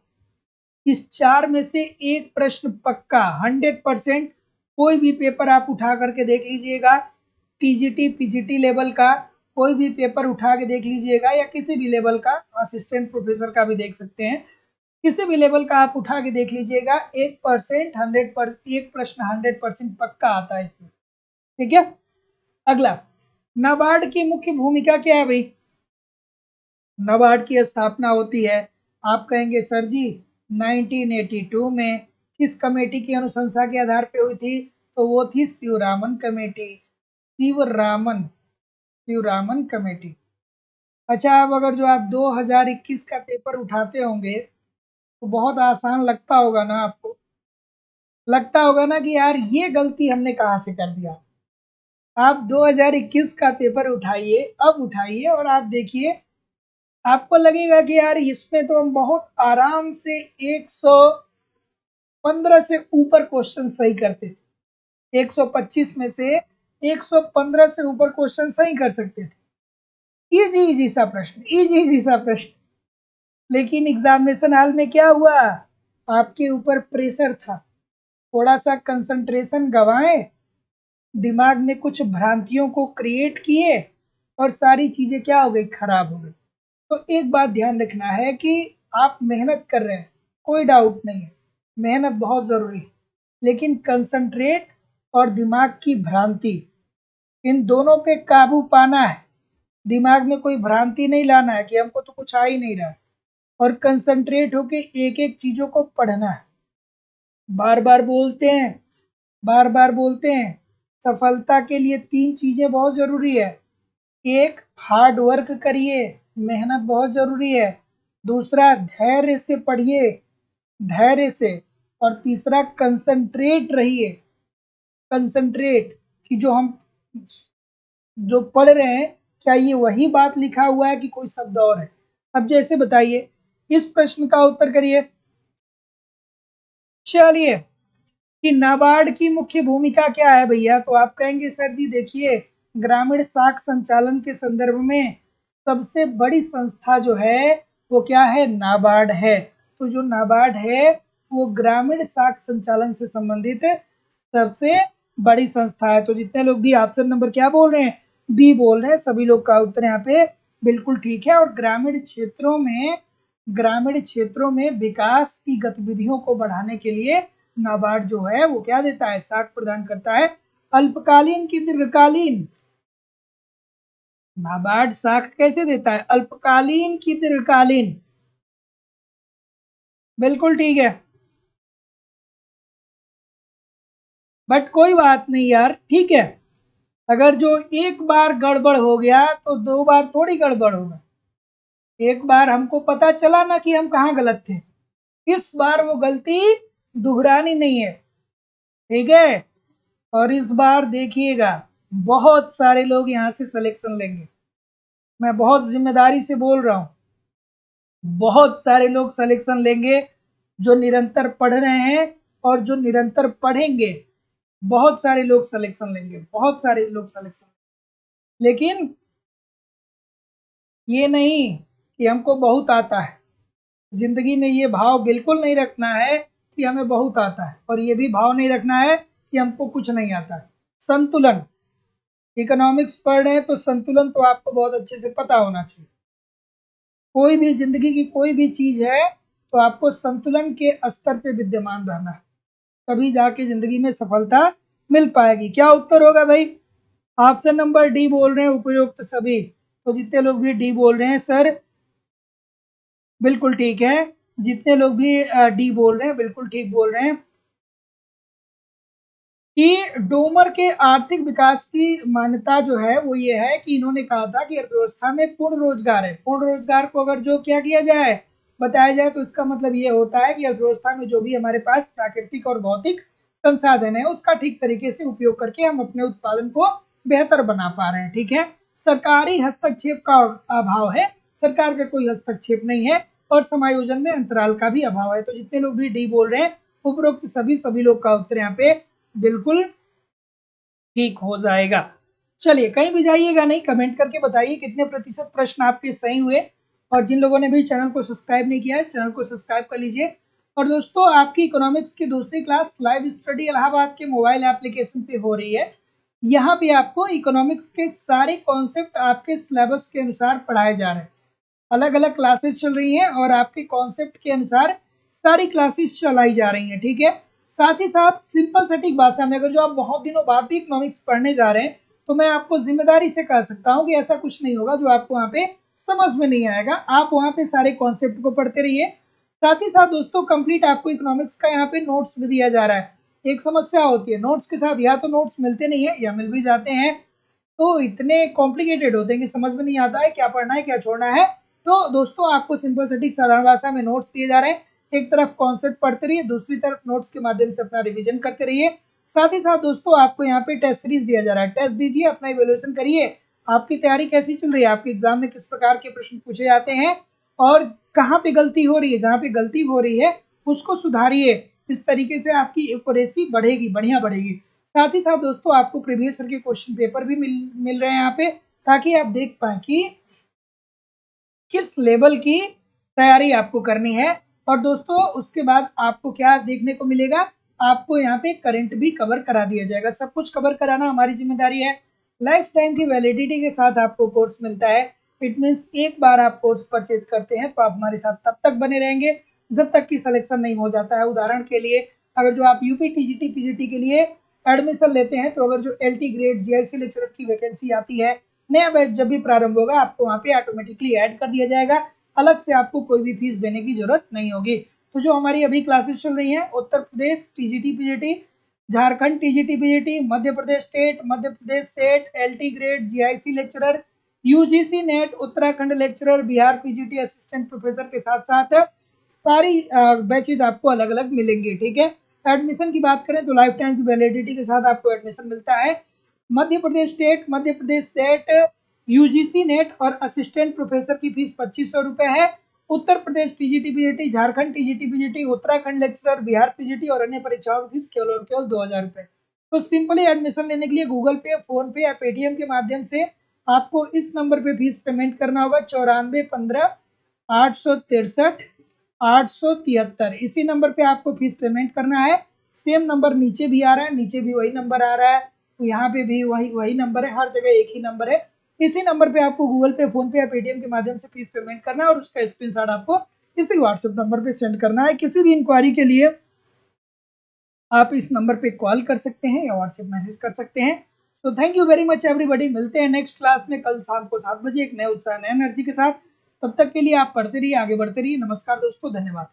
इस 4 में से एक प्रश्न पक्का 100%। कोई भी पेपर आप उठा करके देख लीजिएगा, टीजीटी पीजीटी लेवल का कोई भी पेपर उठा के देख लीजिएगा, या किसी भी लेवल का, असिस्टेंट प्रोफेसर का भी देख सकते हैं, किसी भी लेवल का आप उठा के देख लीजिएगा, 1% 100%, एक प्रश्न 100% पक्का आता है इसमें, ठीक है। अगला, नाबार्ड की मुख्य भूमिका क्या है भाई, नाबार्ड की स्थापना होती है, आप कहेंगे सर जी 1982 में, किस कमेटी की अनुशंसा के आधार पे हुई थी, तो वो थी शिवरामन कमेटी, शिवरामन शिवरामन कमेटी। अच्छा, अब अगर जो आप 2021 का पेपर उठाते होंगे तो बहुत आसान लगता होगा ना आपको, लगता होगा ना कि यार ये गलती हमने कहाँ से कर दिया। आप 2021 का पेपर उठाइए, अब उठाइए और आप देखिए, आपको लगेगा कि यार इसमें तो हम बहुत आराम से 115 से ऊपर क्वेश्चन सही करते थे, 125 में से 115 से ऊपर क्वेश्चन सही कर सकते थे, इजी इजी सा प्रश्न, इजी इजी सा प्रश्न। लेकिन एग्जामिनेशन हॉल में क्या हुआ, आपके ऊपर प्रेशर था, थोड़ा सा कंसंट्रेशन गवाएं, दिमाग में कुछ भ्रांतियों को क्रिएट किए और सारी चीजें क्या हो गई, खराब हो गई। तो एक बात ध्यान रखना है कि आप मेहनत कर रहे हैं, कोई डाउट नहीं है, मेहनत बहुत ज़रूरी है, लेकिन कंसंट्रेट और दिमाग की भ्रांति, इन दोनों पे काबू पाना है। दिमाग में कोई भ्रांति नहीं लाना है कि हमको तो कुछ आ ही नहीं रहा, और कंसंट्रेट होके एक एक चीज़ों को पढ़ना है। बार बार बोलते हैं, बार बार बोलते हैं, सफलता के लिए 3 चीज़ें बहुत ज़रूरी है। एक, हार्ड वर्क करिए, मेहनत बहुत ज़रूरी है। दूसरा, धैर्य से पढ़िए, धैर्य से। और तीसरा, कंसंट्रेट रहिए, कंसंट्रेट, कि जो हम पढ़ रहे हैं क्या ये वही बात लिखा हुआ है कि कोई शब्द और है। अब जैसे बताइए, इस प्रश्न का उत्तर करिए। चलिए, कि नाबार्ड की मुख्य भूमिका क्या है भैया, तो आप कहेंगे सर जी देखिए, ग्रामीण साख संचालन के संदर्भ में सबसे बड़ी संस्था जो है वो क्या है, नाबार्ड है। तो जो नाबार्ड है वो ग्रामीण साख संचालन से संबंधित सबसे बड़ी संस्था है। तो जितने लोग भी ऑप्शन नंबर क्या बोल रहे हैं, बी बोल रहे हैं, सभी लोग का उत्तर यहाँ पे बिल्कुल ठीक है। और ग्रामीण क्षेत्रों में विकास की गतिविधियों को बढ़ाने के लिए नाबार्ड जो है वो क्या देता है, साख प्रदान करता है। अल्पकालीन की दीर्घकालीन, नाबार्ड साख कैसे देता है, अल्पकालीन की दीर्घकालीन, बिल्कुल ठीक है। बट कोई बात नहीं यार, ठीक है, अगर जो एक बार गड़बड़ हो गया तो दो बार थोड़ी गड़बड़ होगा। एक बार हमको पता चला ना कि हम कहाँ गलत थे, इस बार वो गलती दोहरानी नहीं है, ठीक है। और इस बार देखिएगा बहुत सारे लोग यहाँ से सिलेक्शन लेंगे, मैं बहुत जिम्मेदारी से बोल रहा हूँ, बहुत सारे लोग सिलेक्शन लेंगे जो निरंतर पढ़ रहे हैं और जो निरंतर पढ़ेंगे, बहुत सारे लोग सिलेक्शन लेंगे, बहुत सारे लोग सिलेक्शन। लेकिन ये नहीं कि हमको बहुत आता है, जिंदगी में ये भाव बिल्कुल नहीं रखना है कि हमें बहुत आता है, और ये भी भाव नहीं रखना है कि हमको कुछ नहीं आता है। संतुलन, इकोनॉमिक्स पढ़ रहे हैं तो संतुलन तो आपको बहुत अच्छे से पता होना चाहिए। कोई भी जिंदगी की कोई भी चीज है तो आपको संतुलन के स्तर पे विद्यमान रहना है, तभी जाके जिंदगी में सफलता मिल पाएगी। क्या उत्तर होगा भाई, ऑप्शन नंबर डी बोल रहे हैं उपयुक्त सभी। तो जितने लोग भी डी बोल रहे हैं सर बिल्कुल ठीक है, जितने लोग भी डी बोल रहे हैं बिल्कुल ठीक बोल रहे हैं। कि डोमर के आर्थिक विकास की मान्यता जो है वो ये है कि इन्होंने कहा था कि अर्थव्यवस्था में पूर्ण रोजगार है। पूर्ण रोजगार को अगर जो क्या किया जाए, बताया जाए, तो इसका मतलब ये होता है कि अर्थव्यवस्था में जो भी हमारे पास प्राकृतिक और भौतिक संसाधन है उसका ठीक तरीके से उपयोग करके हम अपने उत्पादन को बेहतर बना पा रहे हैं, ठीक है। सरकारी हस्तक्षेप का अभाव है, सरकार का कोई हस्तक्षेप नहीं है, और समायोजन में अंतराल का भी अभाव है। तो जितने लोग भी डी बोल रहे हैं उपरोक्त सभी लोग का उत्तर यहाँ पे बिल्कुल ठीक हो जाएगा। चलिए, कहीं भी जाइएगा नहीं, कमेंट करके बताइए कितने प्रतिशत प्रश्न आपके सही हुए। और जिन लोगों ने भी चैनल को सब्सक्राइब नहीं किया है, चैनल को सब्सक्राइब कर लीजिए। और दोस्तों, आपकी इकोनॉमिक्स की दूसरी क्लास लाइव स्टडी इलाहाबाद के मोबाइल एप्लीकेशन पे हो रही है। यहाँ पे आपको इकोनॉमिक्स के सारे कॉन्सेप्ट आपके सिलेबस के अनुसार पढ़ाए जा रहे हैं। अलग अलग क्लासेस चल रही हैं और आपके कॉन्सेप्ट के अनुसार सारी क्लासेस चलाई जा रही हैं, ठीक है। साथ ही साथ सिंपल सटीक भाषा में, अगर जो आप बहुत दिनों बाद भी इकोनॉमिक्स पढ़ने जा रहे हैं तो मैं आपको जिम्मेदारी से कह सकता हूँ कि ऐसा कुछ नहीं होगा जो आपको वहाँ पे समझ में नहीं आएगा। आप वहाँ पे सारे कॉन्सेप्ट को पढ़ते रहिए। साथ ही साथ दोस्तों, कंप्लीट आपको इकोनॉमिक्स का यहाँ पे नोट्स भी दिया जा रहा है। एक समस्या होती है नोट्स के साथ, या तो नोट्स मिलते नहीं है या मिल भी जाते हैं तो इतने कॉम्प्लिकेटेड होते हैं कि समझ में नहीं आता है क्या पढ़ना है क्या छोड़ना है। तो दोस्तों, आपको सिंपल सटीक साधारण भाषा में नोट्स दिए जा रहे हैं। एक तरफ कॉन्सेप्ट पढ़ते रहिए, दूसरी तरफ नोट्स के माध्यम से अपना रिवीजन करते रहिए। साथ ही साथ दोस्तों, आपको यहाँ पे टेस्ट सीरीज दिया जा रहा है, टेस्ट दीजिए, अपना इवेल्युएशन करिए, आपकी तैयारी कैसी चल रही है, आपके एग्जाम में किस प्रकार के प्रश्न पूछे जाते हैं और कहाँ पे गलती हो रही है, जहाँ पे गलती हो रही है उसको सुधारिए। इस तरीके से आपकी एक्यूरेसी बढ़ेगी, बढ़िया बढ़ेगी। साथ ही साथ दोस्तों, आपको प्रीवियस ईयर के क्वेश्चन पेपर भी मिल रहे हैं यहाँ पे, ताकि आप देख पाए कि किस लेवल की तैयारी आपको करनी है। और दोस्तों, उसके बाद आपको क्या देखने को मिलेगा, आपको यहाँ पे करंट भी कवर करा दिया जाएगा। सब कुछ कवर कराना हमारी जिम्मेदारी है। लाइफ टाइम की वैलिडिटी के साथ आपको कोर्स मिलता है। इट मीन्स एक बार आप कोर्स परचेज करते हैं तो आप हमारे साथ तब तक बने रहेंगे जब तक कि सिलेक्शन नहीं हो जाता है। उदाहरण के लिए, अगर जो आप यूपी टीजीटी पीजीटी के लिए एडमिशन लेते हैं तो अगर जो एलटी ग्रेड जीआईसी लेक्चरर की वैकेंसी आती है, नया बैच जब भी प्रारंभ होगा आपको वहाँ पे ऑटोमेटिकली ऐड कर दिया जाएगा, अलग से आपको कोई भी फीस देने की जरूरत नहीं होगी। तो जो हमारी अभी क्लासेस चल रही हैं, Uttar Pradesh TGT PGT, Jharkhand TGT PGT, Madhya Pradesh state, Madhya Pradesh SET, LT grade GIC lecturer, UGC NET, Uttarakhand lecturer, Bihar PGT assistant professor के साथ साथ सारी बैचेज आपको अलग अलग मिलेंगे, ठीक है। एडमिशन की बात करें तो लाइफ टाइम की वैलिडिटी के साथ आपको एडमिशन मिलता है। Madhya Pradesh state, Madhya Pradesh SET, UGC NET और असिस्टेंट प्रोफेसर की फीस 2500 रुपये है। Uttar Pradesh TGT PGT, Jharkhand TGT PGT, Uttarakhand lecturer, Bihar PGT और अन्य परीक्षाओं की फीस केवल और केवल 2000 रुपए। तो सिंपली एडमिशन लेने के लिए गूगल पे, फोन पे या पेटीएम के माध्यम से आपको इस नंबर पे फीस पेमेंट करना होगा 9415 863 873। इसी नंबर पे आपको फीस पेमेंट करना है। सेम नंबर नीचे भी आ रहा है, नीचे भी वही नंबर आ रहा है, यहाँ पे भी वही नंबर है, हर जगह एक ही नंबर है। इसी नंबर पे आपको गूगल पे, फोन पे या पेटीएम के माध्यम से फीस पेमेंट करना है और उसका स्क्रीनशॉट आपको इसी व्हाट्सएप नंबर पे सेंड करना है। किसी भी इंक्वायरी के लिए आप इस नंबर पे कॉल कर सकते हैं या व्हाट्सएप मैसेज कर सकते हैं। So thank you very much everybody. मिलते हैं नेक्स्ट क्लास में कल शाम को 7 बजे एक नए उत्साह, नए एनर्जी के साथ। तब तक के लिए आप पढ़ते रहिए, आगे बढ़ते रहिए। नमस्कार दोस्तों, धन्यवाद।